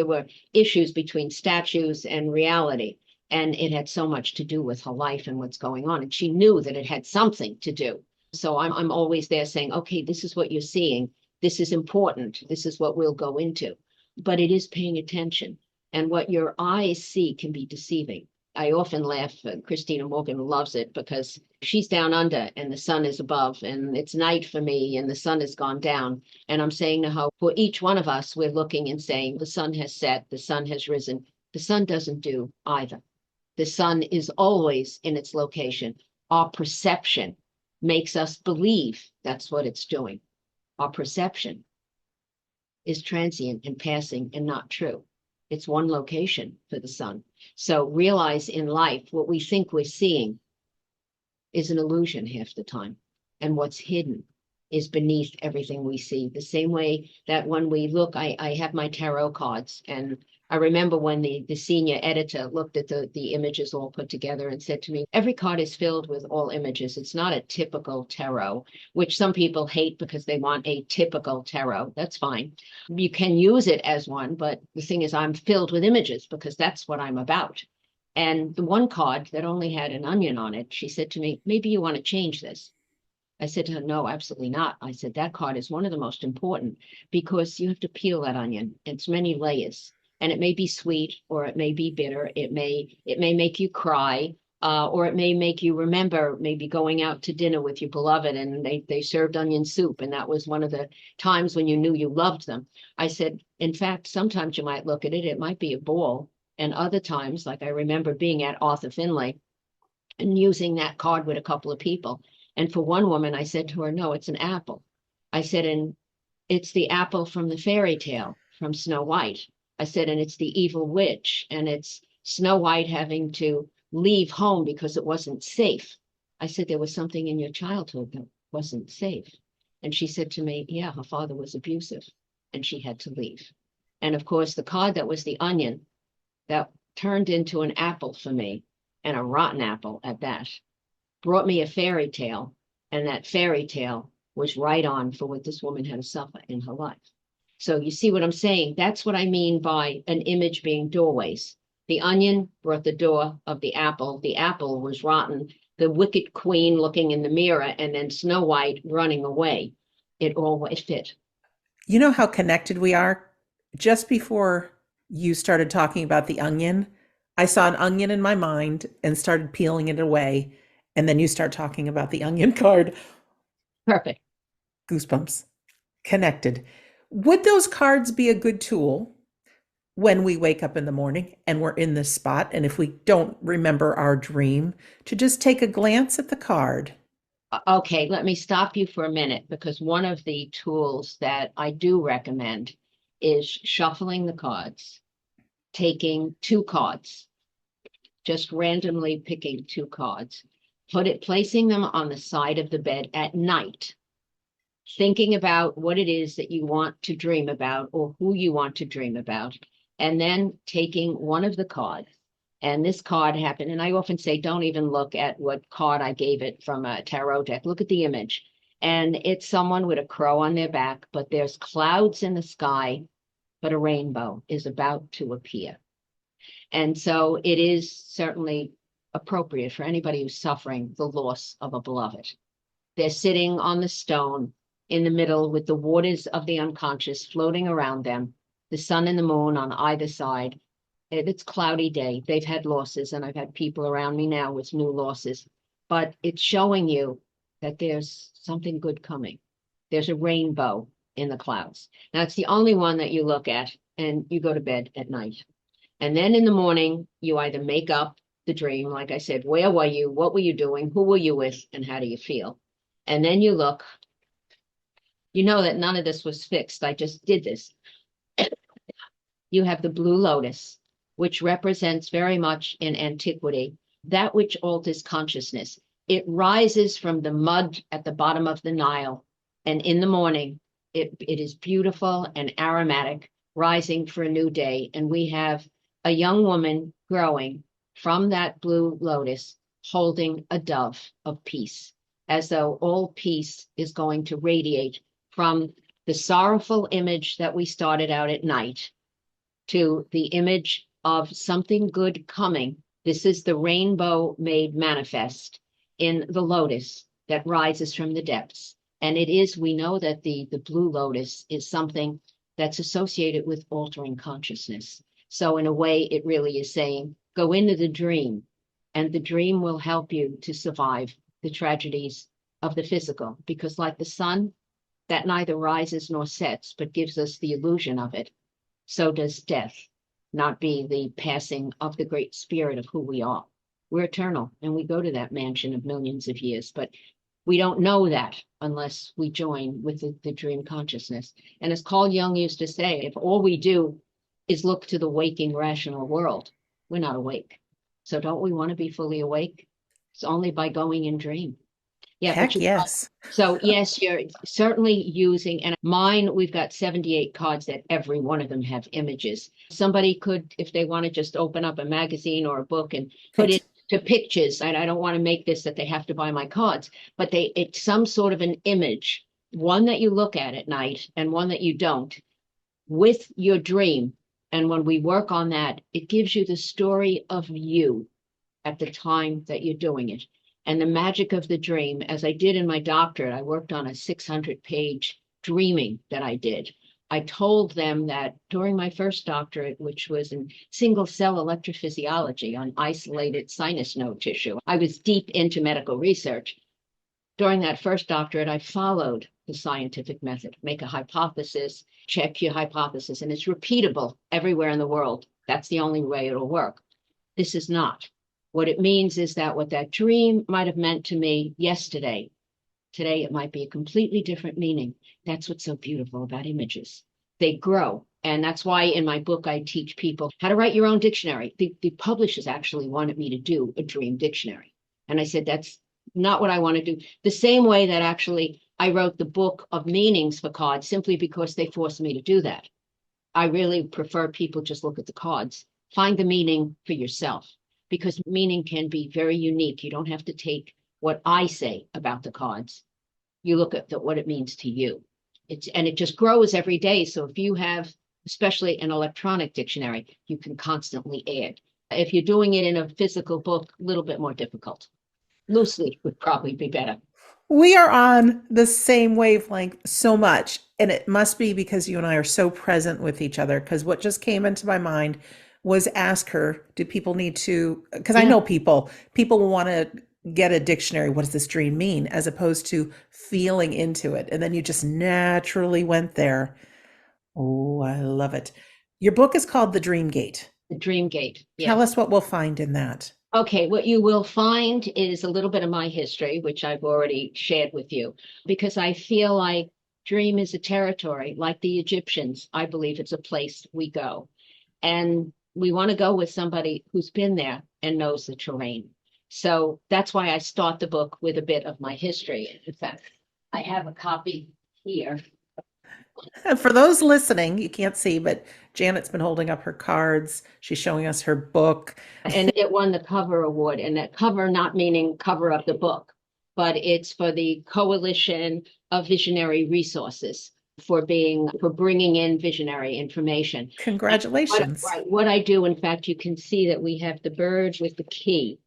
were issues between statues and reality, and it had so much to do with her life and what's going on, and she knew that it had something to do. So I'm always there saying, okay, this is what you're seeing, this is important, this is what we'll go into. But it is paying attention, and what your eyes see can be deceiving. I often laugh. Christina Morgan loves it because she's down under and the sun is above, and it's night for me and the sun has gone down. And I'm saying to her, for each one of us, we're looking and saying, the sun has set, the sun has risen. The sun doesn't do either. The sun is always in its location. Our perception makes us believe that's what it's doing. Our perception is transient and passing and not true. It's one location for the sun. So realize in life what we think we're seeing is an illusion half the time. And what's hidden is beneath everything we see. The same way that when we look, I have my tarot cards, and I remember when the senior editor looked at the images all put together and said to me, every card is filled with all images. It's not a typical tarot, which some people hate because they want a typical tarot. That's fine. You can use it as one, but the thing is, I'm filled with images because that's what I'm about. And the one card that only had an onion on it, she said to me, maybe you want to change this. I said to her, no, absolutely not. I said, that card is one of the most important because you have to peel that onion. It's many layers, and it may be sweet or it may be bitter. It may make you cry, or it may make you remember maybe going out to dinner with your beloved and they served onion soup. And that was one of the times when you knew you loved them. I said, in fact, sometimes you might look at it, it might be a ball. And other times, like I remember being at Arthur Finlay and using that card with a couple of people. And for one woman, I said to her, no, it's an apple. I said, and it's the apple from the fairy tale from Snow White. I said, and it's the evil witch, and it's Snow White having to leave home because it wasn't safe. I said, there was something in your childhood that wasn't safe. And she said to me, yeah, her father was abusive and she had to leave. And of course, the card that was the onion that turned into an apple for me, and a rotten apple at that, brought me a fairy tale, and that fairy tale was right on for what this woman had to suffer in her life. So you see what I'm saying? That's what I mean by an image being doorways. The onion brought the door of the apple. The apple was rotten. The wicked queen looking in the mirror, and then Snow White running away. It fit. You know how connected we are? Just before you started talking about the onion, I saw an onion in my mind and started peeling it away. And then you start talking about the onion card. Perfect. Goosebumps. Connected. Would those cards be a good tool when we wake up in the morning and we're in this spot? And if we don't remember our dream, to just take a glance at the card? Okay, let me stop you for a minute because one of the tools that I do recommend is shuffling the cards, taking two cards, just randomly picking two cards, placing them on the side of the bed at night, thinking about what it is that you want to dream about or who you want to dream about, and then taking one of the cards. And this card happened, and I often say, don't even look at what card I gave it from a tarot deck. Look at the image. And it's someone with a crow on their back, but there's clouds in the sky, but a rainbow is about to appear. And so it is certainly appropriate for anybody who's suffering the loss of a beloved. They're sitting on the stone in the middle with the waters of the unconscious floating around them, the sun and the moon on either side. It's cloudy day. They've had losses, and I've had people around me now with new losses, but it's showing you that there's something good coming. There's a rainbow in the clouds. Now, it's the only one that you look at, and you go to bed at night. And then in the morning, you either make up the dream, like I said, where were you? What were you doing? Who were you with? And how do you feel? And then you look, you know that none of this was fixed. I just did this. You have the blue lotus, which represents very much in antiquity, that which alters consciousness. It rises from the mud at the bottom of the Nile. And in the morning, it is beautiful and aromatic, rising for a new day. And we have a young woman growing from that blue lotus, holding a dove of peace, as though all peace is going to radiate from the sorrowful image that we started out at night to the image of something good coming. This is the rainbow made manifest in the lotus that rises from the depths. And it is, we know that the blue lotus is something that's associated with altering consciousness. So in a way, it really is saying, go into the dream, and the dream will help you to survive the tragedies of the physical, because like the sun, that neither rises nor sets, but gives us the illusion of it, so does death not be the passing of the great spirit of who we are. We're eternal, and we go to that mansion of millions of years, but we don't know that unless we join with the dream consciousness. And as Carl Jung used to say, if all we do is look to the waking rational world, we're not awake. So don't we want to be fully awake? It's only by going in dream. Yeah, but Heck yes. so yes, you're certainly using, and mine, we've got 78 cards that every one of them have images. Somebody could, if they want to just open up a magazine or a book and put it to pictures, I don't want to make this that they have to buy my cards, but it's some sort of an image, one that you look at night and one that you don't, with your dream. And when we work on that, it gives you the story of you at the time that you're doing it. And the magic of the dream, as I did in my doctorate, I worked on a 600-page dreaming that I did. I told them that during my first doctorate, which was in single-cell electrophysiology on isolated sinus node tissue, I was deep into medical research. During that first doctorate, I followed the scientific method, make a hypothesis, check your hypothesis, and it's repeatable everywhere in the world. That's the only way it'll work. This is not. What it means is that what that dream might have meant to me yesterday, today it might be a completely different meaning. That's what's so beautiful about images. They grow. And that's why in my book, I teach people how to write your own dictionary. The publishers actually wanted me to do a dream dictionary. And I said, that's not what I want to do. The same way that actually I wrote the book of meanings for cards simply because they forced me to do that. I really prefer people just look at the cards, find the meaning for yourself, because meaning can be very unique. You don't have to take what I say about the cards. You look at what it means to you. And it just grows every day. So if you have, especially an electronic dictionary, you can constantly add. If you're doing it in a physical book, a little bit more difficult. Loosely would probably be better. We are on the same wavelength so much. And it must be because you and I are so present with each other. Because what just came into my mind was ask her, do people need to, because I Yeah. know people want to get a dictionary. What does this dream mean? As opposed to feeling into it. And then you just naturally went there. Oh, I love it. Your book is called The Dream Gate. The Dream Gate. Tell Yes. us what we'll find in that. Okay, what you will find is a little bit of my history, which I've already shared with you, because I feel like dream is a territory, like the Egyptians. I believe it's a place we go. And we want to go with somebody who's been there and knows the terrain. So that's why I start the book with a bit of my history. In fact, I have a copy here. And for those listening, you can't see, but Janet's been holding up her cards. She's showing us her book. And it won the cover award, and that cover not meaning cover of the book, but it's for the Coalition of Visionary Resources for bringing in visionary information. And Congratulations. what I do, in fact, you can see that we have the bird with the key,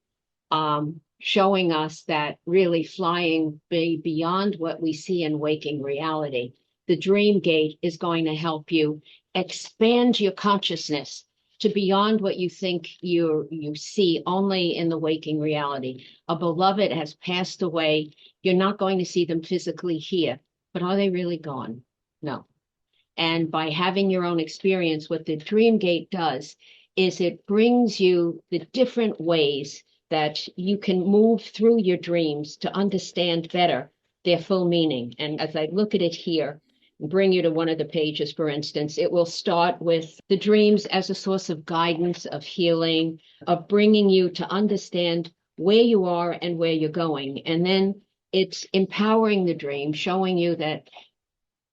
showing us that really flying beyond what we see in waking reality. The dream gate is going to help you expand your consciousness to beyond what you think you see only in the waking reality. A beloved has passed away. You're not going to see them physically here, but are they really gone? No. And by having your own experience, what the dream gate does is it brings you the different ways that you can move through your dreams to understand better their full meaning. And as I look at it here, bring you to one of the pages, for instance, it will start with the dreams as a source of guidance, of healing, of bringing you to understand where you are and where you're going. And then it's empowering the dream, showing you that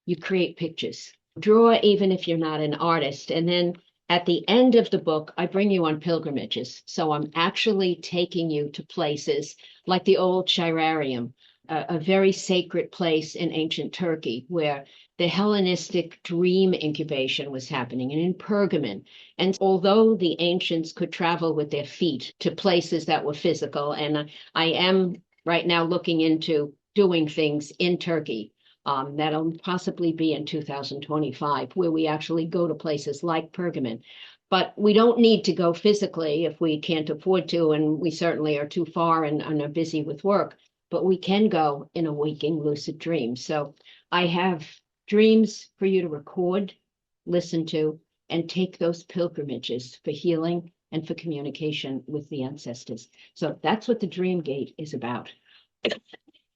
you create pictures. Draw even if you're not an artist. And then at the end of the book, I bring you on pilgrimages. So I'm actually taking you to places like the old Chirarium, a very sacred place in ancient Turkey where the Hellenistic dream incubation was happening, and in Pergamon. And although the ancients could travel with their feet to places that were physical, and I am right now looking into doing things in Turkey, that'll possibly be in 2025, where we actually go to places like Pergamon. But we don't need to go physically if we can't afford to, and we certainly are too far and are busy with work. But we can go in a waking lucid dream. So I have dreams for you to record, listen to, and take those pilgrimages for healing and for communication with the ancestors. So that's what the Dream Gate is about.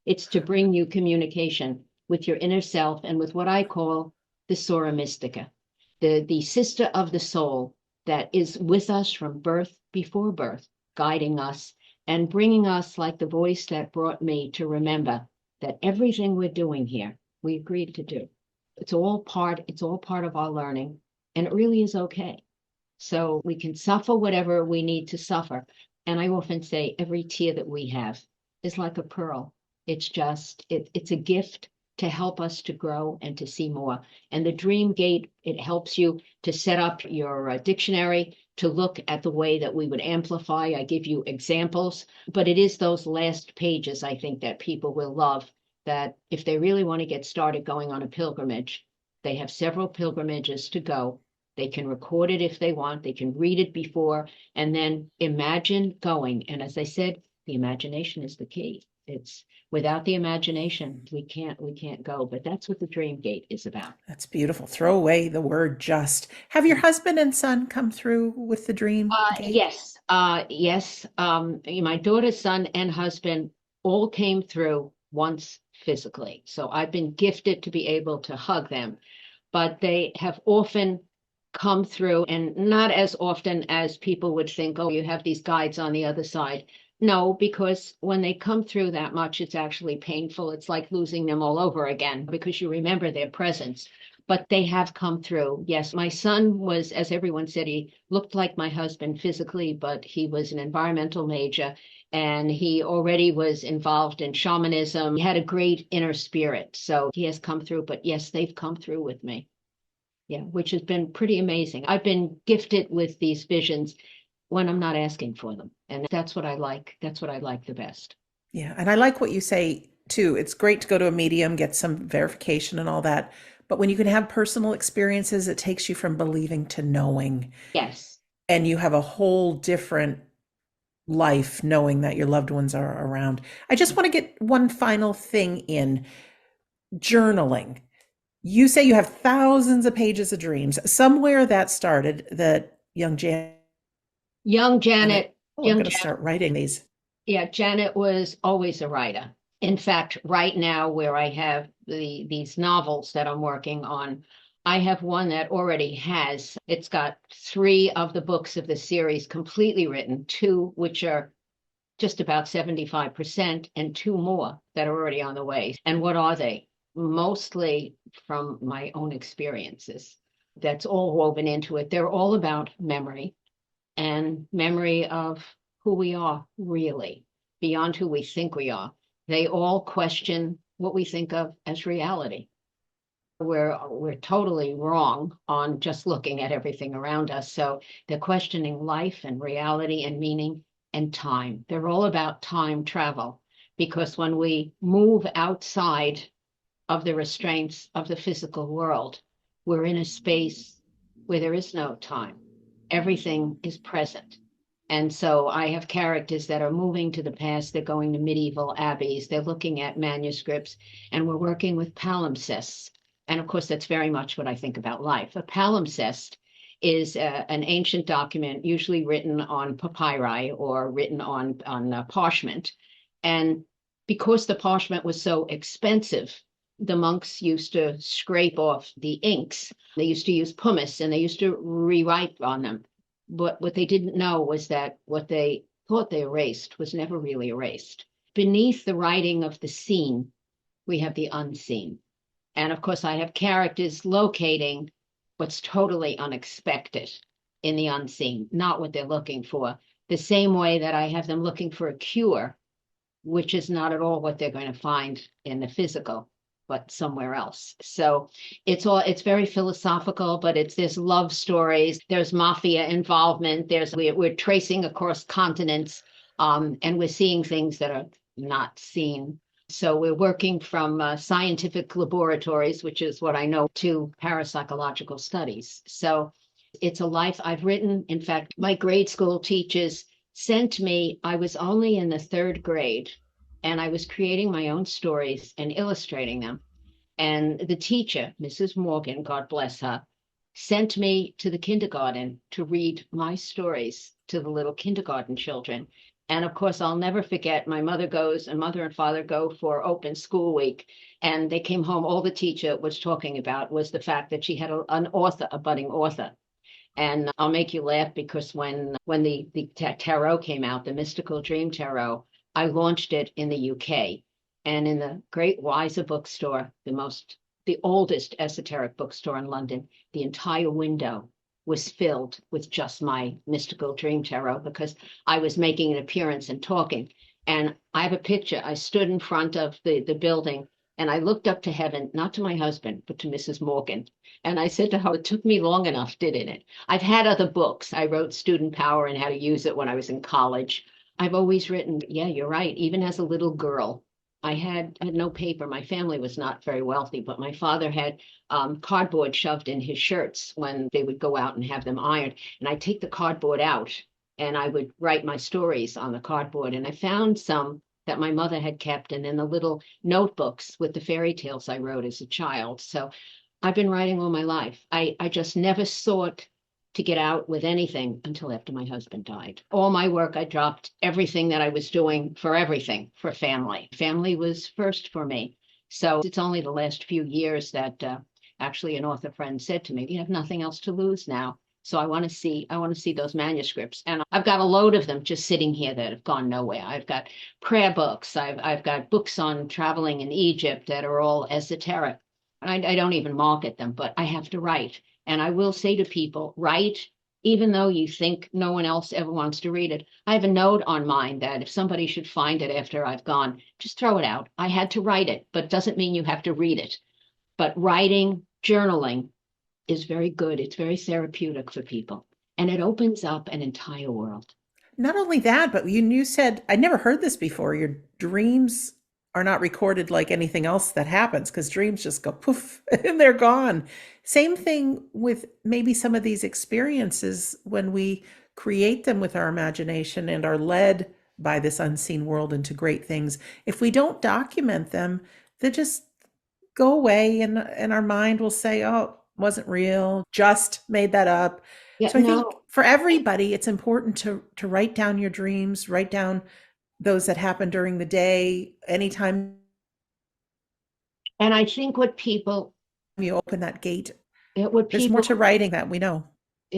It's to bring you communication with your inner self and with what I call the Sora Mystica, the sister of the soul that is with us from birth before birth, guiding us and bringing us like the voice that brought me to remember that everything we're doing here, we agreed to do. It's all part of our learning, and it really is okay. So we can suffer whatever we need to suffer. And I often say every tear that we have is like a pearl. It's a gift to help us to grow and to see more. And the Dream Gate, it helps you to set up your dictionary, to look at the way that we would amplify. I give you examples, but it is those last pages, I think, that people will love, that if they really want to get started going on a pilgrimage, they have several pilgrimages to go. They can record it if they want, they can read it before, and then imagine going. And as I said, the imagination is the key. It's without the imagination, we can't go. But that's what the Dream Gate is about. That's beautiful. Throw away the word just. Have your husband and son come through with the dream gate? Yes. My daughter's son and husband all came through once physically. So I've been gifted to be able to hug them, but they have often come through, and not as often as people would think, oh, you have these guides on the other side. No, because when they come through that much, it's actually painful. It's like losing them all over again because you remember their presence. But they have come through. Yes, my son was, as everyone said, he looked like my husband physically, but he was an environmental major and he already was involved in shamanism. He had a great inner spirit. So he has come through. But yes, they've come through with me. Yeah, which has been pretty amazing. I've been gifted with these visions when I'm not asking for them. And that's what I like. That's what I like the best. Yeah. And I like what you say too. It's great to go to a medium, get some verification and all that. But when you can have personal experiences, it takes you from believing to knowing. Yes. And you have a whole different life knowing that your loved ones are around. I just want to get one final thing in journaling. You say you have thousands of pages of dreams. Somewhere that started that young Janet, Young Janet, oh, I'm young going to Janet. start writing these. Yeah, Janet was always a writer. In fact, right now, where I have these novels that I'm working on, I have one that already it's got three of the books of the series completely written, two which are just about 75%, and two more that are already on the way. And what are they? Mostly from my own experiences. That's all woven into it. They're all about memory and memory of who we are really, beyond who we think we are. They all question what we think of as reality. We're totally wrong on just looking at everything around us. So they're questioning life and reality and meaning and time. They're all about time travel because when we move outside of the restraints of the physical world, we're in a space where there is no time. Everything is present. And so I have characters that are moving to the past. They're going to medieval abbeys. They're looking at manuscripts, and we're working with palimpsests. And of course, that's very much what I think about life. A palimpsest is an ancient document, usually written on papyri or written on parchment. And because the parchment was so expensive, the monks used to scrape off the inks. They used to use pumice and they used to rewrite on them. But what they didn't know was that what they thought they erased was never really erased. Beneath the writing of the seen, we have the unseen. And of course, I have characters locating what's totally unexpected in the unseen, not what they're looking for. The same way that I have them looking for a cure, which is not at all what they're going to find in the physical, but somewhere else. So it's very philosophical, but there's love stories, there's mafia involvement, we're tracing across continents, and we're seeing things that are not seen. So we're working from scientific laboratories, which is what I know, to parapsychological studies. So it's a life I've written. In fact, my grade school teachers sent me, I was only in the third grade, and I was creating my own stories and illustrating them. And the teacher, Mrs. Morgan, God bless her, sent me to the kindergarten to read my stories to the little kindergarten children. And of course, I'll never forget, my mother and father go for open school week. And they came home, all the teacher was talking about was the fact that she had an author, a budding author. And I'll make you laugh because when the tarot came out, the Mystical Dream Tarot, I launched it in the UK. And in the Great Weiser bookstore, the oldest esoteric bookstore in London, the entire window was filled with just my Mystical Dream Tarot because I was making an appearance and talking. And I have a picture. I stood in front of the building and I looked up to heaven, not to my husband, but to Mrs. Morgan. And I said to her, it took me long enough, didn't it? I've had other books. I wrote Student Power and how to use it when I was in college. I've always written, yeah, you're right. Even as a little girl, I had no paper. My family was not very wealthy, but my father had cardboard shoved in his shirts when they would go out and have them ironed. And I'd take the cardboard out and I would write my stories on the cardboard. And I found some that my mother had kept, and then the little notebooks with the fairy tales I wrote as a child. So I've been writing all my life. I just never sought to get out with anything until after my husband died. All my work, I dropped everything that I was doing for everything for family. Family was first for me. So it's only the last few years that actually an author friend said to me, you have nothing else to lose now. So I want to see those manuscripts. And I've got a load of them just sitting here that have gone nowhere. I've got prayer books. I've got books on traveling in Egypt that are all esoteric. I don't even market them, but I have to write. And I will say to people, write, even though you think no one else ever wants to read it. I have a note on mine that if somebody should find it after I've gone, just throw it out. I had to write it, but doesn't mean you have to read it. But writing, journaling is very good. It's very therapeutic for people. And it opens up an entire world. Not only that, but you said, I never heard this before. Your dreams are not recorded like anything else that happens because dreams just go poof and they're gone. Same thing with maybe some of these experiences when we create them with our imagination and are led by this unseen world into great things. If we don't document them, they just go away and our mind will say, oh, wasn't real, just made that up. Yeah, So I think no. for everybody, it's important to write down your dreams, write down those that happen during the day, anytime And I think you open that gate. what There's more people to writing that we know.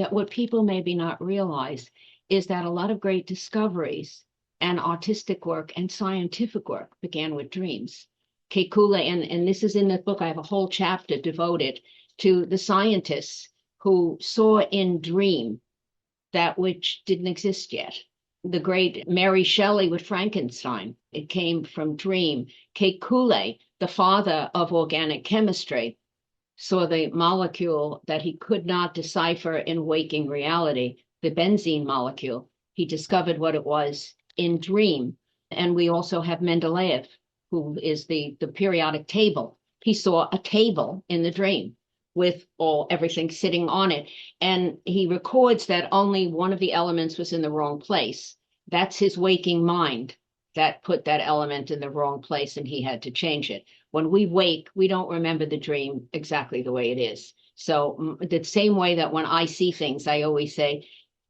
what people maybe not realize is that a lot of great discoveries and artistic work and scientific work began with dreams. Kekule, and this is in the book, I have a whole chapter devoted to the scientists who saw in dream that which didn't exist yet. The great Mary Shelley with Frankenstein, it came from dream. Kekule, the father of organic chemistry, saw the molecule that he could not decipher in waking reality, the benzene molecule. He discovered what it was in dream. And we also have Mendeleev, who is the periodic table. He saw a table in the dream with everything sitting on it. And he records that only one of the elements was in the wrong place. That's his waking mind that put that element in the wrong place, and he had to change it. When we wake, we don't remember the dream exactly the way it is. So the same way that when I see things, I always say,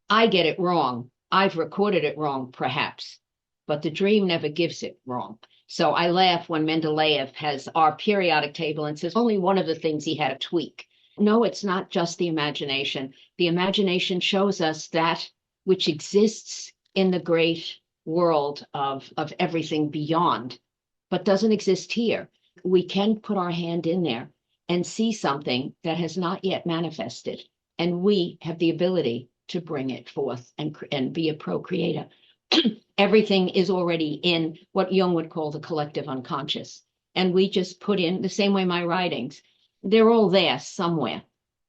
I get it wrong. I've recorded it wrong, perhaps, but the dream never gives it wrong. So I laugh when Mendeleev has our periodic table and says only one of the things he had a tweak. No, it's not just the imagination. The imagination shows us that which exists in the great world of everything beyond, but doesn't exist here. We can put our hand in there and see something that has not yet manifested, and we have the ability to bring it forth and be a procreator. Everything is already in what Jung would call the collective unconscious. And we just put in the same way my writings, they're all there somewhere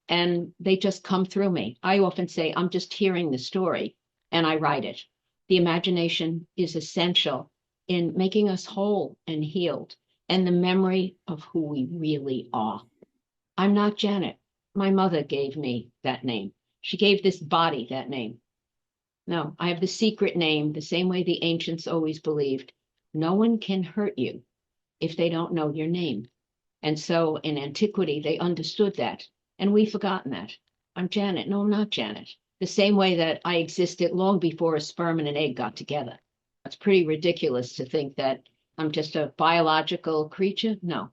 and they just come through me. I often say, I'm just hearing the story and I write it. The imagination is essential in making us whole and healed, and the memory of who we really are. I'm not Janet. My mother gave me that name. She gave this body that name. No, I have the secret name, the same way the ancients always believed. No one can hurt you if they don't know your name. And so in antiquity, they understood that. And we've forgotten that. I'm Janet. No, I'm not Janet. The same way that I existed long before a sperm and an egg got together. It's pretty ridiculous to think that I'm just a biological creature. No,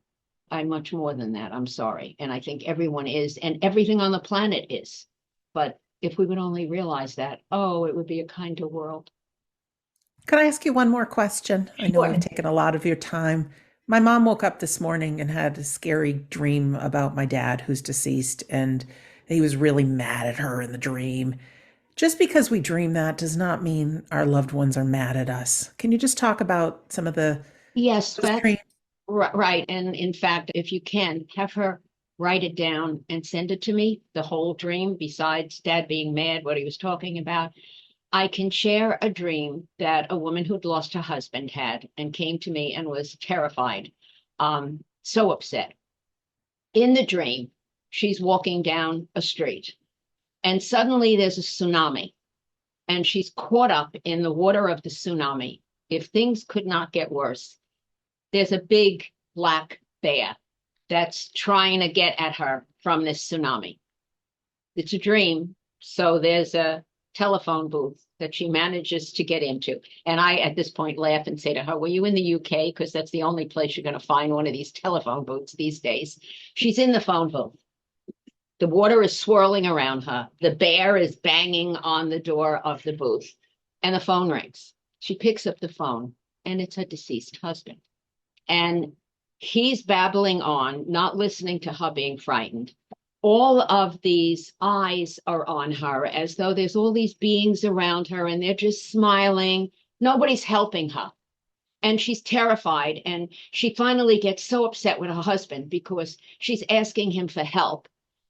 I'm much more than that. I'm sorry. And I think everyone is, and everything on the planet is. But if we would only realize that, oh, it would be a kinder world. Can I ask you one more question? I know we've Sure. taken a lot of your time. My mom woke up this morning and had a scary dream about my dad who's deceased, and he was really mad at her in the dream. Just because we dream that does not mean our loved ones are mad at us. Can you just talk about some of Yes, those that dreams? right. And in fact, if you can, have her write it down and send it to me, the whole dream, besides dad being mad, what he was talking about. I can share a dream that a woman who'd lost her husband had and came to me and was terrified, so upset. In the dream, she's walking down a street and suddenly there's a tsunami and she's caught up in the water of the tsunami. If things could not get worse, there's a big black bear that's trying to get at her from this tsunami. It's a dream. So there's a telephone booth that she manages to get into. And I, at this point, laugh and say to her, were you in the UK? Because that's the only place you're going to find one of these telephone booths these days. She's in the phone booth. The water is swirling around her. The bear is banging on the door of the booth. And the phone rings. She picks up the phone, and it's her deceased husband. And he's babbling on, not listening to her being frightened. All of these eyes are on her as though there's all these beings around her and they're just smiling. Nobody's helping her. And she's terrified. And she finally gets so upset with her husband because she's asking him for help.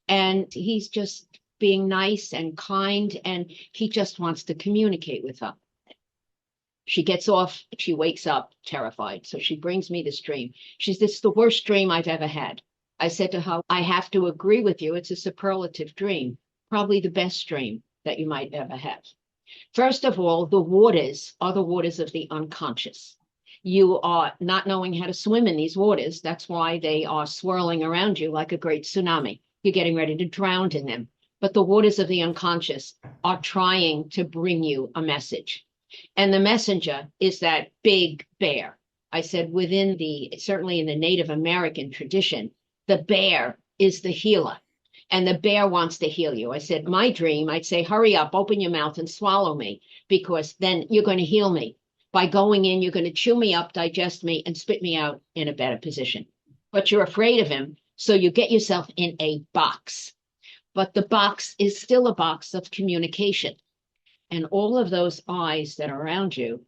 And he's just being nice and kind. And he just wants to communicate with her. She gets off. She wakes up terrified. So she brings me this dream. This is the worst dream I've ever had. I said to her, I have to agree with you. It's a superlative dream, probably the best dream that you might ever have. First of all, the waters are the waters of the unconscious. You are not knowing how to swim in these waters. That's why they are swirling around you like a great tsunami. You're getting ready to drown in them. But the waters of the unconscious are trying to bring you a message. And the messenger is that big bear. I said certainly in the Native American tradition, the bear is the healer and the bear wants to heal you. I said, my dream, I'd say, hurry up, open your mouth and swallow me because then you're going to heal me. By going in, you're going to chew me up, digest me, and spit me out in a better position. But you're afraid of him, so you get yourself in a box. But the box is still a box of communication. And all of those eyes that are around you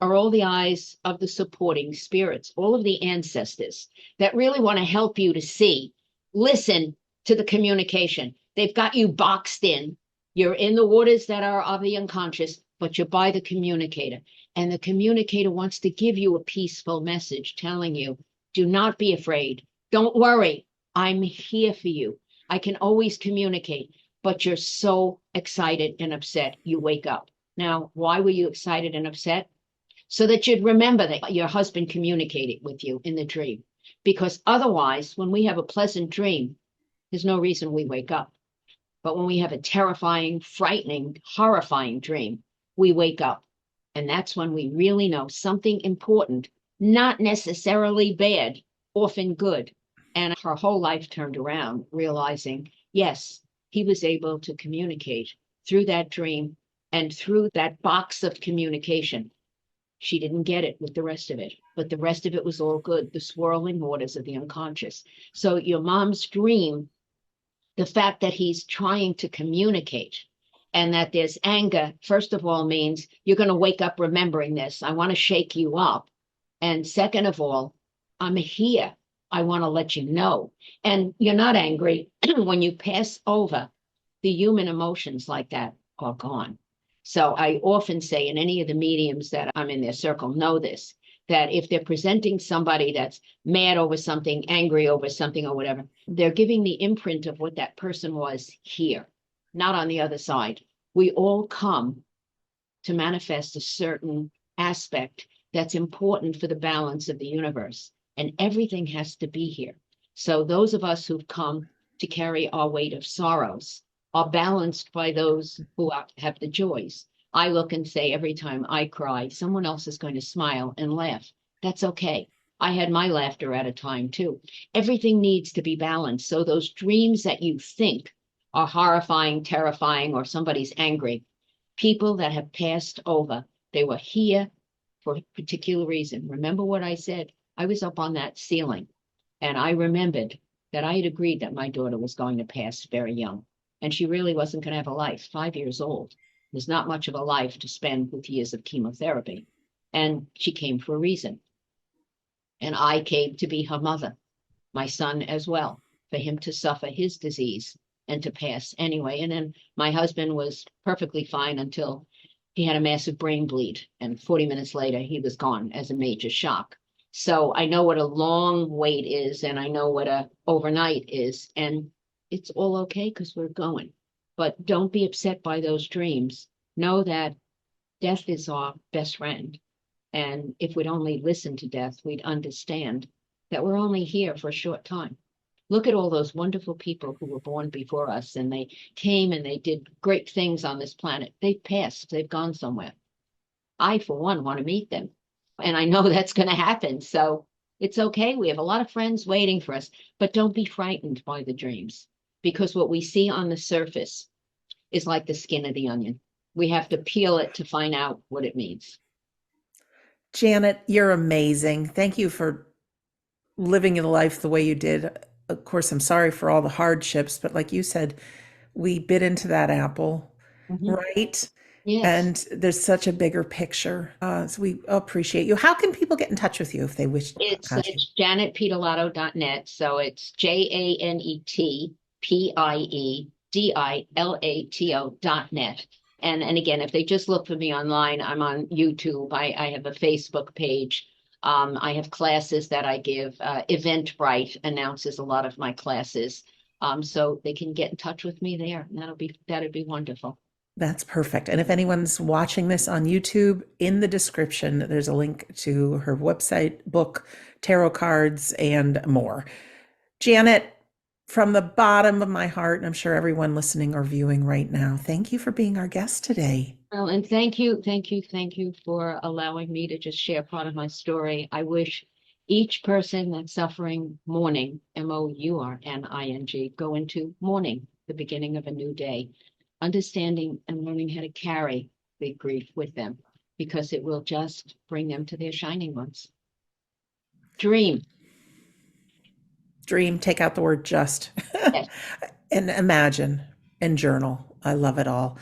are all the eyes of the supporting spirits, all of the ancestors that really want to help you to see, listen to the communication. They've got you boxed in. You're in the waters that are of the unconscious, but you're by the communicator. And the communicator wants to give you a peaceful message telling you, do not be afraid. Don't worry. I'm here for you. I can always communicate, but you're so excited and upset. You wake up. Now, why were you excited and upset? So that you'd remember that your husband communicated with you in the dream. Because otherwise, when we have a pleasant dream, there's no reason we wake up. But when we have a terrifying, frightening, horrifying dream, we wake up. And that's when we really know something important, not necessarily bad, often good. And her whole life turned around, realizing, yes, he was able to communicate through that dream and through that box of communication. She didn't get it with the rest of it, but the rest of it was all good, the swirling waters of the unconscious. So your mom's dream, the fact that he's trying to communicate and that there's anger, first of all, means you're going to wake up remembering this. I want to shake you up. And second of all, I'm here. I want to let you know. And you're not angry when you pass over. The human emotions like that are gone. So I often say, and any of the mediums that I'm in their circle know this, that if they're presenting somebody that's mad over something, angry over something or whatever, they're giving the imprint of what that person was here, not on the other side. We all come to manifest a certain aspect that's important for the balance of the universe, and everything has to be here. So those of us who've come to carry our weight of sorrows are balanced by those who have the joys. I look and say, every time I cry, someone else is going to smile and laugh. That's okay. I had my laughter at a time too. Everything needs to be balanced. So those dreams that you think are horrifying, terrifying, or somebody's angry, people that have passed over, they were here for a particular reason. Remember what I said? I was up on that ceiling and I remembered that I had agreed that my daughter was going to pass very young. And she really wasn't going to have a life, 5 years old. There's not much of a life to spend with years of chemotherapy. And she came for a reason. And I came to be her mother, my son as well, for him to suffer his disease and to pass anyway. And then my husband was perfectly fine until he had a massive brain bleed. And 40 minutes later, he was gone as a major shock. So I know what a long wait is, and I know what a overnight is. And it's all okay because we're going. But don't be upset by those dreams. Know that death is our best friend. And if we'd only listen to death, we'd understand that we're only here for a short time. Look at all those wonderful people who were born before us and they came and they did great things on this planet. They've passed, they've gone somewhere. I, for one, want to meet them. And I know that's going to happen. So it's okay. We have a lot of friends waiting for us, but don't be frightened by the dreams because what we see on the surface is like the skin of the onion. We have to peel it to find out what it means. Janet, you're amazing. Thank you for living your life the way you did. Of course, I'm sorry for all the hardships, but like you said, we bit into that apple, Mhm. right? Yes. And there's such a bigger picture. So we appreciate you. How can people get in touch with you if they wish to contact you? It's janetpiedilato.net. So it's JanetPiedilato.net. And again, if they just look for me online, I'm on YouTube. I have a Facebook page. I have classes that I give. Eventbrite announces a lot of my classes. So they can get in touch with me there. And that'd be wonderful. That's perfect. And if anyone's watching this on YouTube, in the description, there's a link to her website, book, tarot cards, and more. Janet, from the bottom of my heart, and I'm sure everyone listening or viewing right now, thank you for being our guest today. Well, and thank you for allowing me to just share part of my story. I wish each person that's suffering mourning, mourning, go into mourning, the beginning of a new day, understanding and learning how to carry big grief with them. because it will just bring them to their shining ones. Dream. Dream, take out the word just, Yes. and imagine and journal. I love it all.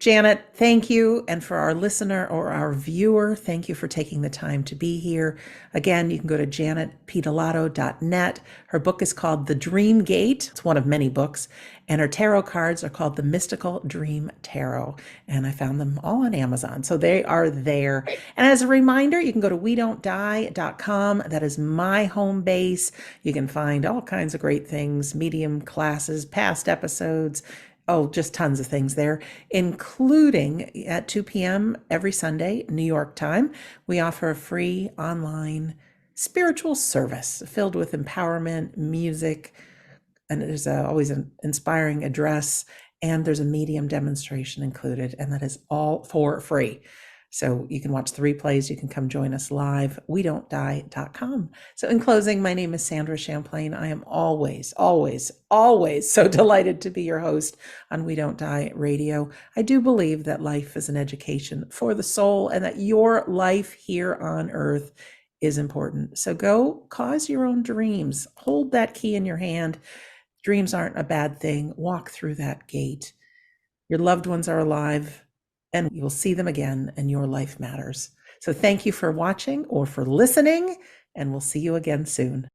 Janet, thank you. And for our listener or our viewer, thank you for taking the time to be here. Again, you can go to janetpiedilato.net. Her book is called The Dream Gate. It's one of many books. And her tarot cards are called the Mystical Dream Tarot. And I found them all on Amazon. So they are there. And as a reminder, you can go to wedon'tdie.com. That is my home base. You can find all kinds of great things, medium classes, past episodes. Oh, just tons of things there, including at 2 p.m. every Sunday, New York time. We offer a free online spiritual service filled with empowerment, music, and there's always an inspiring address, and there's a medium demonstration included, and that is all for free. So you can watch the replays. You can come join us live, wedon'tdie.com. So in closing, my name is Sandra Champlain. I am always, always, always so delighted to be your host on We Don't Die Radio. I do believe that life is an education for the soul and that your life here on earth is important. So go cause your own dreams. Hold that key in your hand. Dreams aren't a bad thing. Walk through that gate. Your loved ones are alive, and you will see them again, and your life matters. So thank you for watching or for listening, and we'll see you again soon.